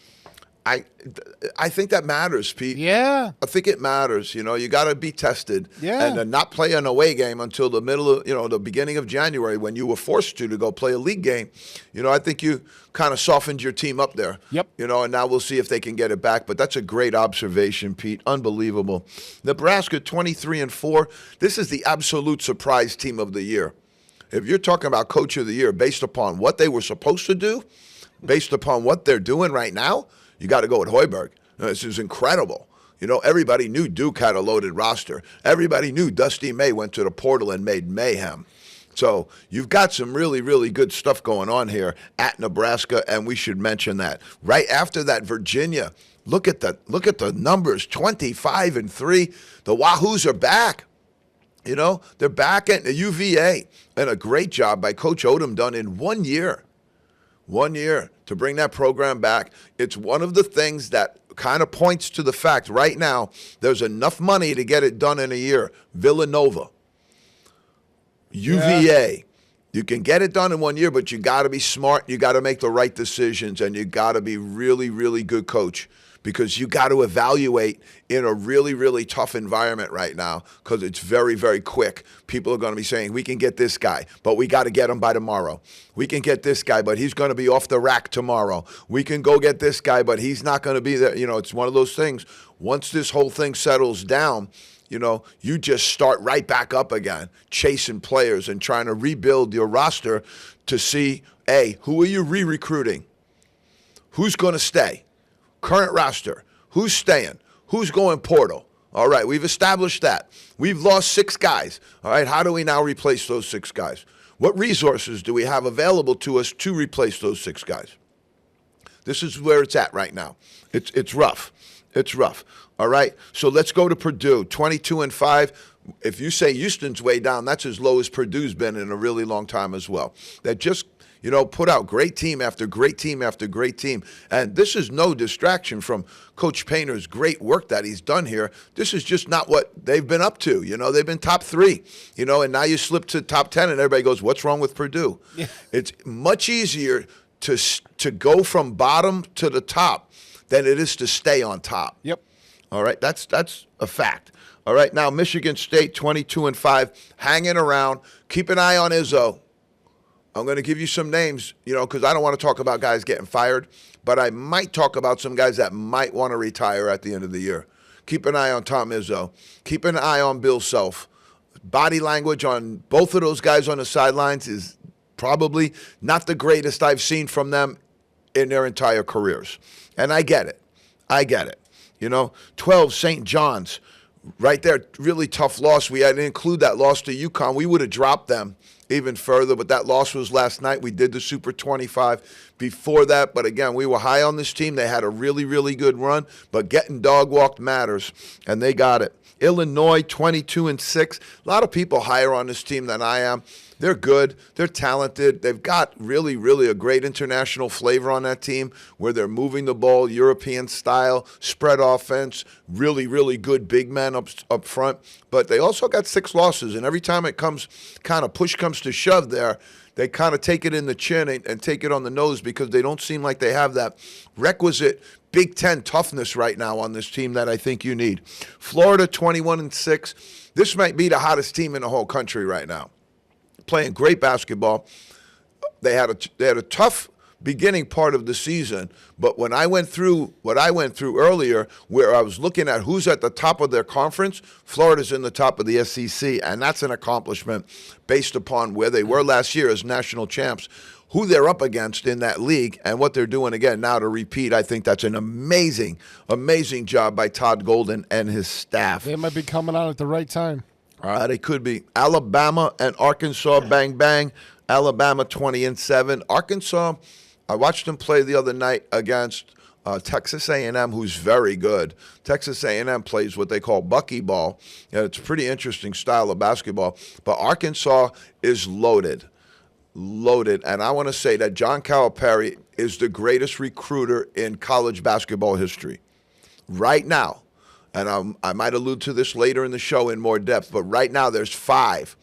I think that matters, Pete. Yeah. I think it matters. You know, you got to be tested. Yeah. And not play an away game until the middle of, the beginning of January when you were forced to go play a league game. You know, I think you kind of softened your team up there. Yep. You know, and now we'll see if they can get it back. But that's a great observation, Pete. Unbelievable. Nebraska 23-4. This is the absolute surprise team of the year. If you're talking about coach of the year based upon what they were supposed to do, based upon what they're doing right now, you got to go with Hoiberg. This is incredible. You know, everybody knew Duke had a loaded roster. Everybody knew Dusty May went to the portal and made mayhem. So you've got some really, really good stuff going on here at Nebraska, and we should mention that. Right after that, Virginia. Look at the numbers, 25-3. The Wahoos are back. You know, they're back at the UVA, and a great job by Coach Odom done in 1 year. 1 year to bring that program back. It's one of the things that kind of points to the fact right now there's enough money to get it done in a year. Villanova, UVA. You can get it done in 1 year, but you got to be smart. You got to make the right decisions, and you got to be really, really good coach, because you got to evaluate in a really, really tough environment right now, because it's very, very quick. People are going to be saying, we can get this guy, but we got to get him by tomorrow. We can get this guy, but he's going to be off the rack tomorrow. We can go get this guy, but he's not going to be there. You know, it's one of those things. Once this whole thing settles down, you know, you just start right back up again, chasing players and trying to rebuild your roster to see, hey, who are you re-recruiting? Who's going to stay? Current roster. Who's staying? Who's going portal? All right, we've established that. We've lost 6 guys. All right, how do we now replace those 6 guys? What resources do we have available to us to replace those 6 guys? This is where it's at right now. It's rough. It's rough. All right, so let's go to Purdue, 22-5. If you say Houston's way down, that's as low as Purdue's been in a really long time as well. That just put out great team after great team after great team. And this is no distraction from Coach Painter's great work that he's done here. This is just not what they've been up to. You know, they've been top 3, and now you slip to top 10 and everybody goes, what's wrong with Purdue? Yeah. It's much easier to go from bottom to the top than it is to stay on top. Yep. All right, that's a fact. All right, now Michigan State, 22-5, hanging around. Keep an eye on Izzo. I'm going to give you some names, because I don't want to talk about guys getting fired, but I might talk about some guys that might want to retire at the end of the year. Keep an eye on Tom Izzo. Keep an eye on Bill Self. Body language on both of those guys on the sidelines is probably not the greatest I've seen from them in their entire careers. And I get it. 12, St. John's. Right there, really tough loss. We had to include that loss to UConn. We would have dropped them even further, but that loss was last night. We did the Super 25 before that, but again, we were high on this team. They had a really, really good run, but getting dog walked matters, and they got it. Illinois, 22-6. A lot of people higher on this team than I am. They're good. They're talented. They've got really, really a great international flavor on that team where they're moving the ball, European style, spread offense, really, really good big men up front. But they also got 6 losses, and every time it comes, kind of push comes to shove there, they kind of take it in the chin and take it on the nose because they don't seem like they have that requisite Big Ten toughness right now on this team that I think you need. Florida, 21-6. This might be the hottest team in the whole country right now. Playing great basketball. They had a tough beginning part of the season, but when I went through what I went through earlier, where I was looking at who's at the top of their conference, Florida's in the top of the SEC, and that's an accomplishment based upon where they were last year as national champs, who they're up against in that league, and what they're doing again now to repeat. I think that's an amazing, amazing job by Todd Golden and his staff. They might be coming on at the right time. All right, it could be. Alabama and Arkansas, bang, bang. Alabama 20-7. Arkansas, I watched them play the other night against Texas A&M, who's very good. Texas A&M plays what they call buckyball. It's a pretty interesting style of basketball. But Arkansas is loaded. loaded. And I want to say that John Calipari is the greatest recruiter in college basketball history right now. And I might allude to this later in the show in more depth, but right now there's 5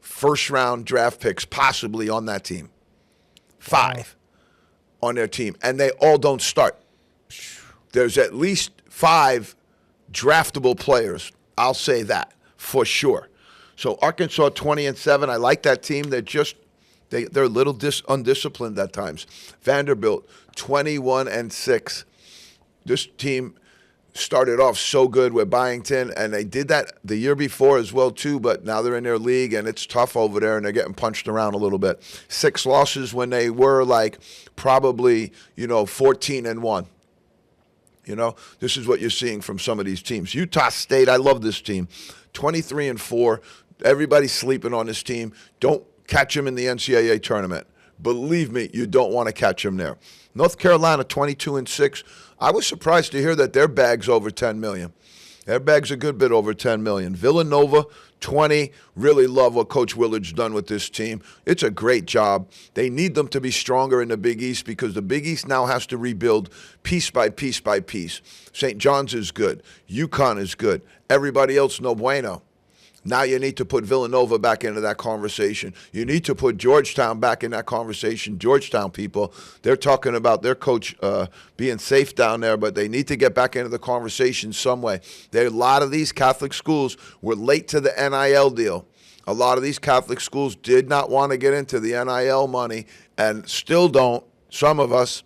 first-round draft picks possibly on that team. 5 on their team, and they all don't start. There's at least 5 draftable players. I'll say that for sure. So Arkansas 20-7. I like that team. They're a little undisciplined at times. Vanderbilt 21-6. This team started off so good with Byington, and they did that the year before as well too, but now they're in their league and it's tough over there and they're getting punched around a little bit. 6 losses when they were like probably 14-1. This is what you're seeing from some of these teams. Utah State, I love this team. 23-4. Everybody's sleeping on this team. Don't catch them in the NCAA tournament. Believe me, you don't want to catch them there. North Carolina 22-6. I was surprised to hear that their bag's over $10 million. Their bag's a good bit over $10 million. Villanova 20. Really love what Coach Willard's done with this team. It's a great job. They need them to be stronger in the Big East because the Big East now has to rebuild piece by piece by piece. St. John's is good. UConn is good. Everybody else, no bueno. Now you need to put Villanova back into that conversation. You need to put Georgetown back in that conversation. Georgetown people, they're talking about their coach being safe down there, but they need to get back into the conversation some way. A lot of these Catholic schools were late to the NIL deal. A lot of these Catholic schools did not want to get into the NIL money and still don't, some of us,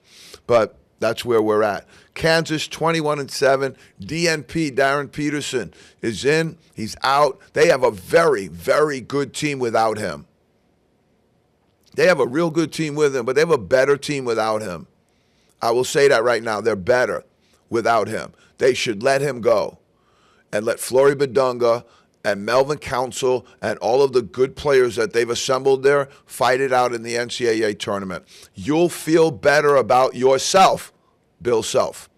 but that's where we're at. Kansas 21-7. DNP, Darren Peterson, is in. He's out. They have a very, very good team without him. They have a real good team with him, but they have a better team without him. I will say that right now. They're better without him. They should let him go and let Flory Badunga and Melvin Council and all of the good players that they've assembled there fight it out in the NCAA tournament. You'll feel better about yourself, Bill Self.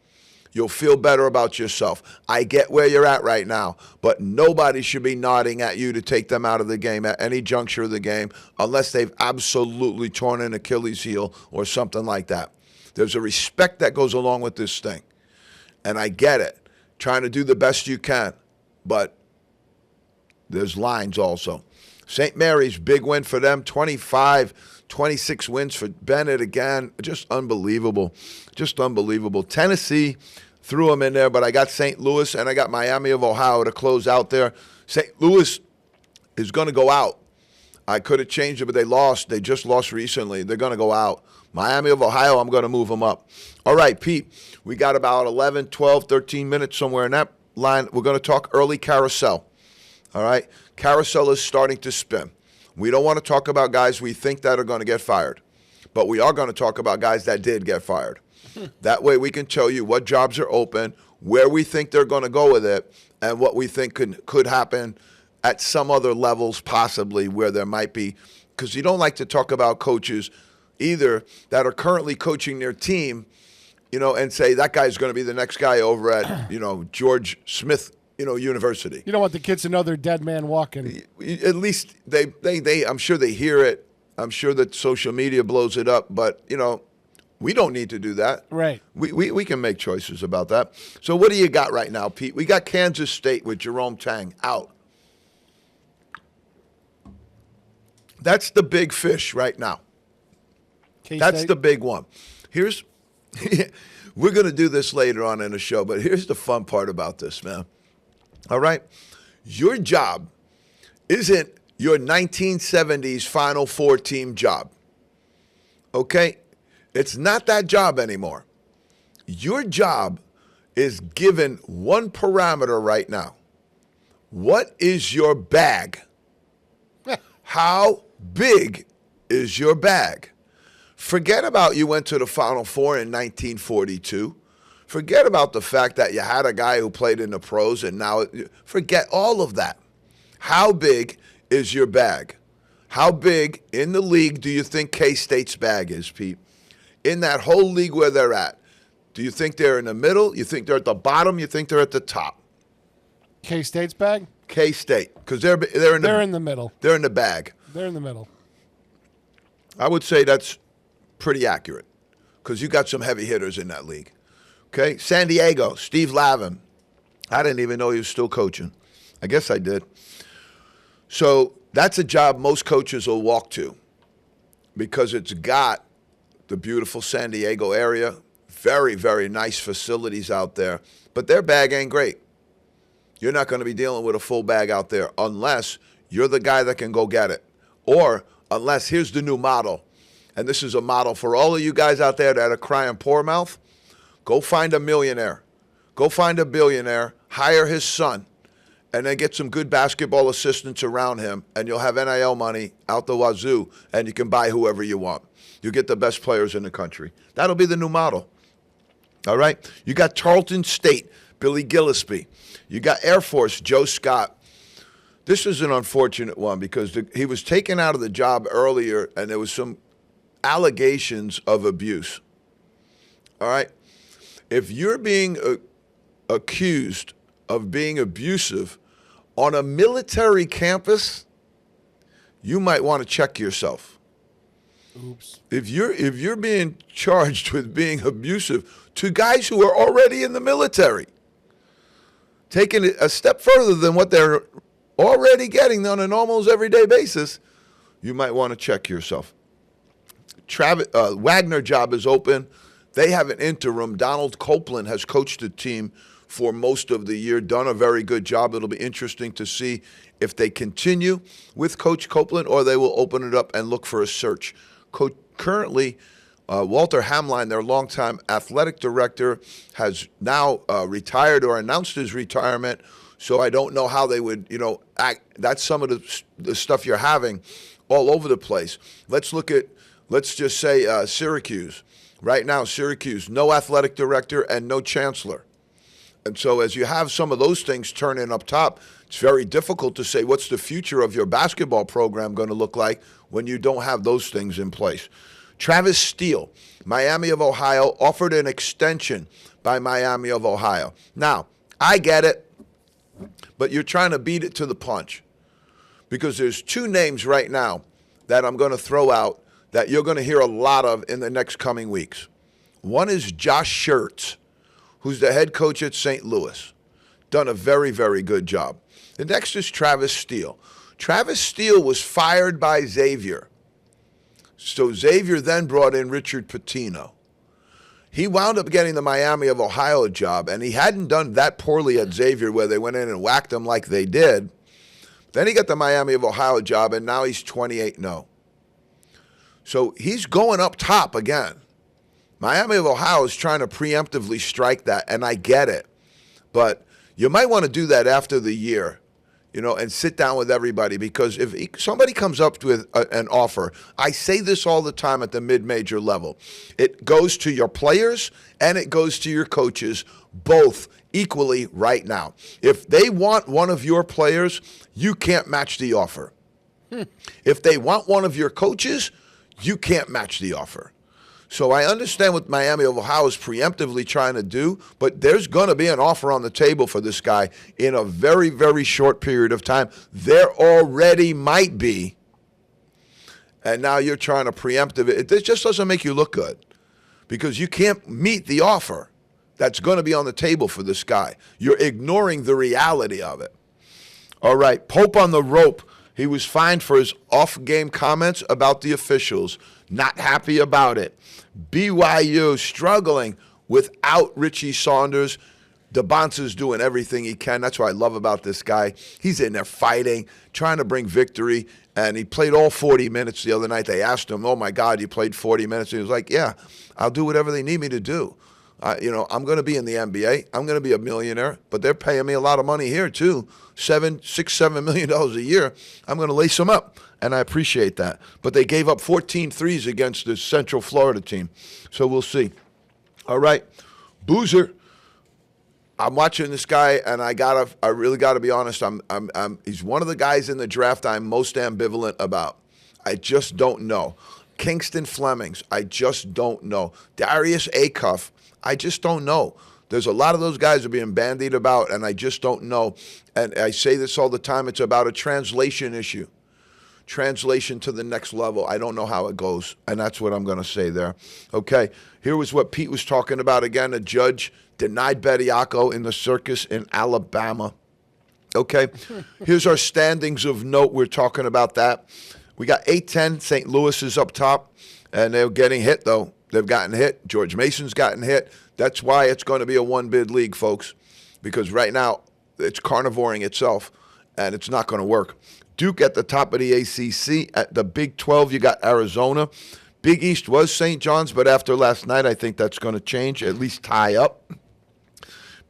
You'll feel better about yourself. I get where you're at right now, but nobody should be nodding at you to take them out of the game at any juncture of the game unless they've absolutely torn an Achilles heel or something like that. There's a respect that goes along with this thing, and I get it. Trying to do the best you can, but there's lines also. St. Mary's, big win for them, 26 wins for Bennett again. Just unbelievable. Just unbelievable. Tennessee threw them in there, but I got St. Louis and I got Miami of Ohio to close out there. St. Louis is going to go out. I could have changed it, but they lost. They just lost recently. They're going to go out. Miami of Ohio, I'm going to move them up. All right, Pete, we got about 11, 12, 13 minutes somewhere in that line. We're going to talk early carousel. All right? Carousel is starting to spin. We don't want to talk about guys we think that are going to get fired, but we are going to talk about guys that did get fired. That way we can tell you what jobs are open, where we think they're going to go with it, and what we think could happen at some other levels possibly where there might be, because you don't like to talk about coaches either that are currently coaching their team, and say that guy's going to be the next guy over at, George Smith University. You don't want the kids to know they're dead man walking. At least they I'm sure they hear it. I'm sure that social media blows it up, but we don't need to do that. Right. We can make choices about that. So what do you got right now, Pete? We got Kansas State with Jerome Tang out. That's the big fish right now. K-State. That's the big one. We're going to do this later on in the show, but here's the fun part about this, man. All right? Your job isn't your 1970s Final Four team job. Okay? It's not that job anymore. Your job is given one parameter right now. What is your bag? How big is your bag? Forget about you went to the Final Four in 1942. Forget about the fact that you had a guy who played in the pros and now forget all of that. How big is your bag? How big in the league do you think K-State's bag is, Pete? In that whole league where they're at, do you think they're in the middle? You think they're at the bottom? You think they're at the top? K-State's bag? K-State, because they're in the middle. They're in the bag. They're in the middle. I would say that's pretty accurate because you got some heavy hitters in that league. Okay, San Diego, Steve Lavin. I didn't even know he was still coaching. I guess I did. So that's a job most coaches will walk to because it's got the beautiful San Diego area, very, very nice facilities out there, but their bag ain't great. You're not going to be dealing with a full bag out there unless you're the guy that can go get it. Or unless, here's the new model, and this is a model for all of you guys out there that are crying poor mouth, go find a millionaire. Go find a billionaire, hire his son, and then get some good basketball assistants around him, and you'll have NIL money out the wazoo, and you can buy whoever you want. You get the best players in the country. That'll be the new model. All right? You got Tarleton State, Billy Gillispie. You got Air Force, Joe Scott. This is an unfortunate one because he was taken out of the job earlier, and there was some allegations of abuse. All right? If you're being accused of being abusive on a military campus, you might want to check yourself. Oops. If you're being charged with being abusive to guys who are already in the military, taking it a step further than what they're already getting on an almost everyday basis, you might want to check yourself. Wagner job is open. They have an interim. Donald Copeland has coached the team for most of the year, done a very good job. It'll be interesting to see if they continue with Coach Copeland or they will open it up and look for a search. Currently, Walter Hamline, their longtime athletic director, has now retired or announced his retirement. So I don't know how they would, act. That's some of the stuff you're having all over the place. Let's just say Syracuse. Right now, Syracuse, no athletic director and no chancellor. And so as you have some of those things turning up top, it's very difficult to say what's the future of your basketball program going to look like when you don't have those things in place. Travis Steele, Miami of Ohio, offered an extension by Miami of Ohio. Now, I get it, but you're trying to beat it to the punch because there's two names right now that I'm going to throw out that you're going to hear a lot of in the next coming weeks. One is Josh Schertz, who's the head coach at St. Louis. Done a very, very good job. The next is Travis Steele. Travis Steele was fired by Xavier. So Xavier then brought in Richard Pitino. He wound up getting the Miami of Ohio job, and he hadn't done that poorly at Xavier where they went in and whacked him like they did. Then he got the Miami of Ohio job, and now he's 28-0. So he's going up top again. Miami of Ohio is trying to preemptively strike that, and I get it. But you might want to do that after the year, and sit down with everybody because if somebody comes up with an offer, I say this all the time at the mid-major level, it goes to your players and it goes to your coaches, both equally right now. If they want one of your players, you can't match the offer. If they want one of your coaches, you can't match the offer. So I understand what Miami of Ohio is preemptively trying to do, but there's going to be an offer on the table for this guy in a very, very short period of time. There already might be, and now you're trying to preemptive it. This just doesn't make you look good because you can't meet the offer that's going to be on the table for this guy. You're ignoring the reality of it. All right, Pope on the rope. He was fined for his off-game comments about the officials. Not happy about it. BYU struggling without Richie Saunders. DeBonce's doing everything he can. That's what I love about this guy. He's in there fighting, trying to bring victory, and he played all 40 minutes the other night. They asked him, oh, my God, you played 40 minutes? And he was like, yeah, I'll do whatever they need me to do. I'm going to be in the NBA. I'm going to be a millionaire, but they're paying me a lot of money here too, $7 million a year. I'm going to lace them up, and I appreciate that. But they gave up 14 threes against the Central Florida team, so we'll see. All right, Boozer. I'm watching this guy, and I really gotta be honest. He's one of the guys in the draft I'm most ambivalent about. I just don't know. Kingston Flemings, I just don't know. Darius Acuff, I just don't know. There's a lot of those guys are being bandied about, and I just don't know. And I say this all the time. It's about a translation issue. Translation to the next level, I don't know how it goes, and that's what I'm going to say there. Okay, here was what Pete was talking about again. A judge denied Bediako in the circus in Alabama. Okay, here's our standings of note. We're talking about that. We got 8-10. St. Louis is up top, and they're getting hit, though. They've gotten hit. George Mason's gotten hit. That's why it's going to be a one-bid league, folks, because right now it's carnivoring itself, and it's not going to work. Duke at the top of the ACC. At the Big 12, you got Arizona. Big East was St. John's, but after last night, I think that's going to change, at least tie up.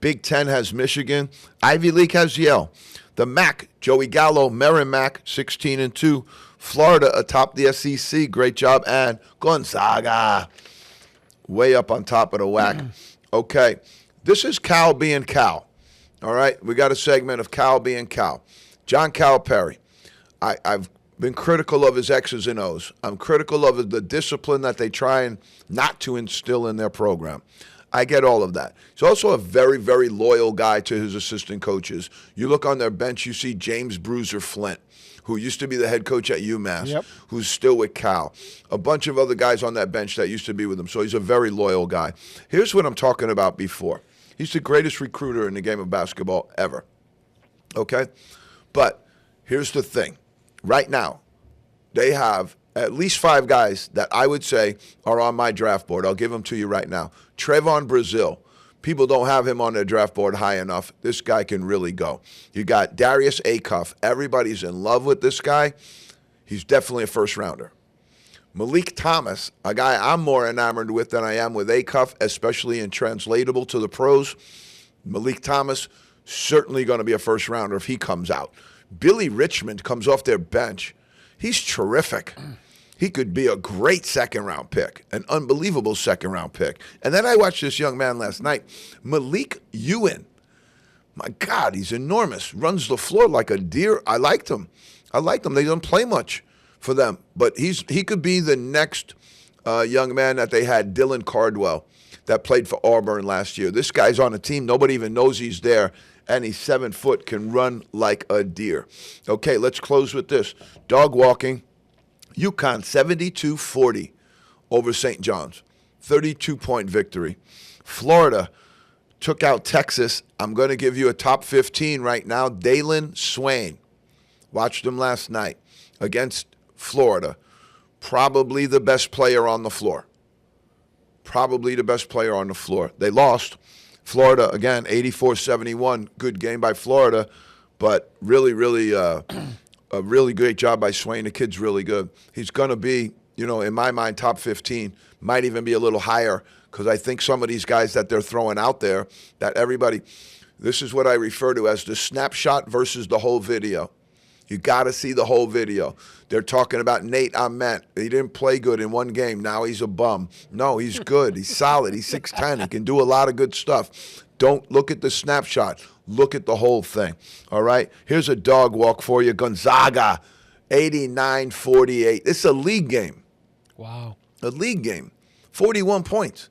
Big 10 has Michigan. Ivy League has Yale. The MAC, Joey Gallo, Merrimack, 16-2. Florida atop the SEC, great job. And Gonzaga, way up on top of the WAC. Okay, this is Cal being Cal. All right, we got a segment of Cal being Cal. John Calipari. I've been critical of his X's and O's. I'm critical of the discipline that they try and not to instill in their program. I get all of that. He's also a very, very loyal guy to his assistant coaches. You look on their bench, you see James Bruiser Flint, who used to be the head coach at UMass, who's still with Cal. A bunch of other guys on that bench that used to be with him. So he's a very loyal guy. Here's what I'm talking about before. He's the greatest recruiter in the game of basketball ever. Okay? But here's the thing. Right now, they have at least 5 guys that I would say are on my draft board. I'll give them to you right now. Trevon Brazile. People don't have him on their draft board high enough. This guy can really go. You got Darius Acuff. Everybody's in love with this guy. He's definitely a first-rounder. Malik Thomas, a guy I'm more enamored with than I am with Acuff, especially in translatable to the pros. Malik Thomas, certainly going to be a first-rounder if he comes out. Billy Richmond comes off their bench. He's terrific. He could be a great second-round pick, an unbelievable second-round pick. And then I watched this young man last night, Malik Ewan. My God, he's enormous. Runs the floor like a deer. I liked him. They don't play much for them. But he could be the next young man that they had, Dylan Cardwell, that played for Auburn last year. This guy's on a team. Nobody even knows he's there. And he's 7 foot, can run like a deer. Okay, let's close with this. Dog walking. UConn 72-40 over St. John's. 32-point victory. Florida took out Texas. I'm going to give you a top 15 right now. Dalen Swain. Watched him last night against Florida. Probably the best player on the floor. They lost. Florida, again, 84-71. Good game by Florida, but really, really a really great job by Swain. The kid's really good. He's going to be, in my mind, top 15. Might even be a little higher because I think some of these guys that they're throwing out there, that everybody, this is what I refer to as the snapshot versus the whole video. You got to see the whole video. They're talking about Nate Ament. He didn't play good in one game. Now he's a bum. No, he's good. He's solid. He's 6'10". He can do a lot of good stuff. Don't look at the snapshot. Look at the whole thing. All right? Here's a dog walk for you. Gonzaga, 89-48. It's a league game. Wow. A league game. 41 points.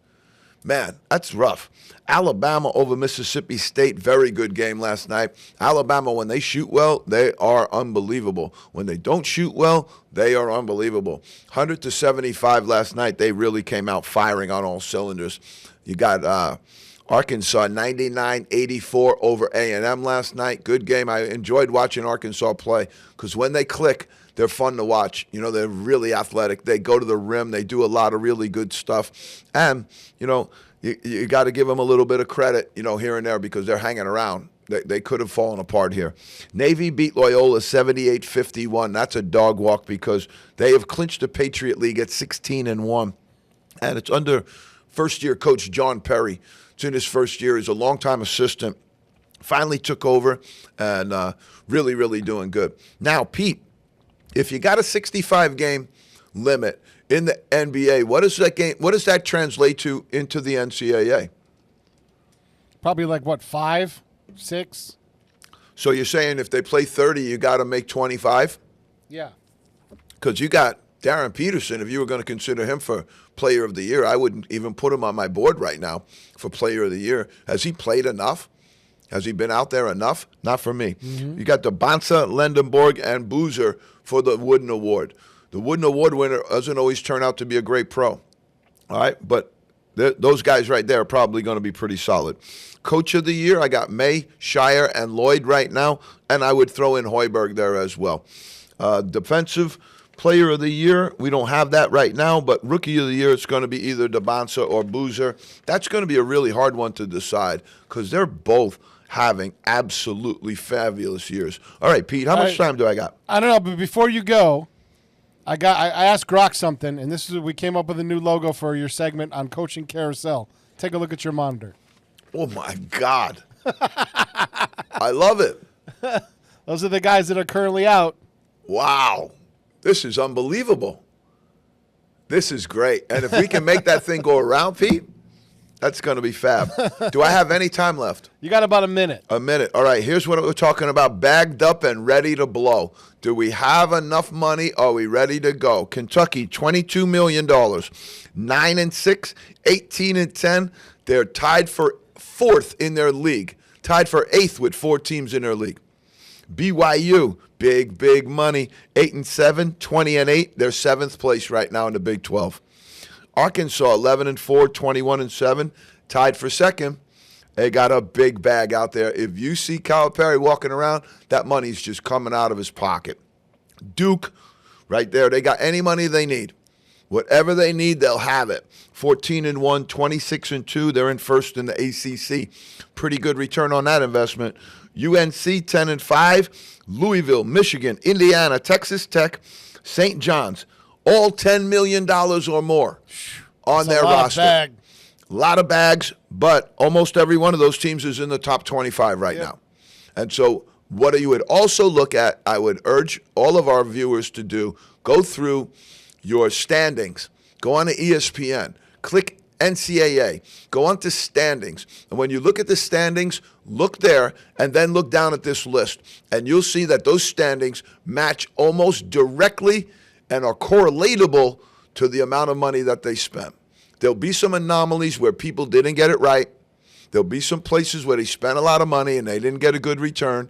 Man, that's rough. Alabama over Mississippi State, very good game last night. Alabama, when they shoot well, they are unbelievable. When they don't shoot well, they are unbelievable. 100-75 last night. They really came out firing on all cylinders. You got Arkansas 99-84 over A&M last night. Good game. I enjoyed watching Arkansas play because when they click, they're fun to watch. They're really athletic. They go to the rim. They do a lot of really good stuff. And, you got to give them a little bit of credit, here and there because they're hanging around. They could have fallen apart here. Navy beat Loyola 78-51. That's a dog walk because they have clinched the Patriot League at 16-1. And it's under first-year coach John Perry. It's in his first year. He's a longtime assistant. Finally took over and really, really doing good. Now, Pete, if you got a 65-game limit in the NBA, what does that translate to into the NCAA? Probably like, 5, 6? So you're saying if they play 30, you got to make 25? Yeah. Because you got Darren Peterson. If you were going to consider him for player of the year, I wouldn't even put him on my board right now for player of the year. Has he played enough? Has he been out there enough? Not for me. You got the Bonsa, Lendenborg, and Boozer for the Wooden Award. The Wooden Award winner doesn't always turn out to be a great pro. All right, but those guys right there are probably going to be pretty solid. Coach of the Year, I got May, Shire, and Lloyd right now, and I would throw in Hoiberg there as well. Defensive Player of the Year, we don't have that right now, but Rookie of the Year, it's going to be either DeBonsa or Boozer. That's going to be a really hard one to decide because they're both having absolutely fabulous years. All right, Pete, how much time do I got? I don't know, but before you go, I asked Grok something, and we came up with a new logo for your segment on Coaching Carousel. Take a look at your monitor. Oh, my God. I love it. Those are the guys that are currently out. Wow. This is unbelievable. This is great. And if we can make that thing go around, Pete, that's going to be fab. Do I have any time left? You got about a minute. A minute. All right, here's what we're talking about. Bagged up and ready to blow. Do we have enough money? Are we ready to go? Kentucky, $22 million. 9-6, 18-10. They're tied for 4th in their league. Tied for 8th with 4 teams in their league. BYU, big money. 8-7, 20-8. They're 7th place right now in the Big 12. Arkansas, 11-4, 21-7, tied for 2nd. They got a big bag out there. If you see Calipari walking around, that money's just coming out of his pocket. Duke, right there, they got any money they need. Whatever they need, they'll have it. 14-1, 26-2, they're in 1st in the ACC. Pretty good return on that investment. UNC, 10-5, Louisville, Michigan, Indiana, Texas Tech, St. John's. All $10 million or more on their roster. A lot of bags, but almost every one of those teams is in the top 25 right now. And so what you would also look at, I would urge all of our viewers to do, go through your standings. Go on to ESPN. Click NCAA. Go on to standings. And when you look at the standings, look there and then look down at this list. And you'll see that those standings match almost directly and are correlatable to the amount of money that they spent. There'll be some anomalies where people didn't get it right. There'll be some places where they spent a lot of money and they didn't get a good return.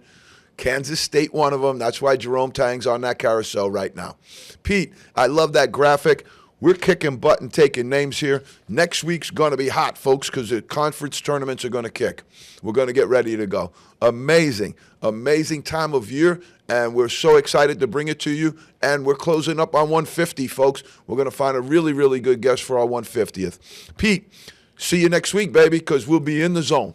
Kansas State, one of them. That's why Jerome Tang's on that carousel right now. Pete, I love that graphic. We're kicking butt and taking names here. Next week's going to be hot, folks, because the conference tournaments are going to kick. We're going to get ready to go. Amazing time of year, and we're so excited to bring it to you. And we're closing up on 150, folks. We're going to find a really good guest for our 150th. Pete, see you next week, baby, because we'll be in the zone.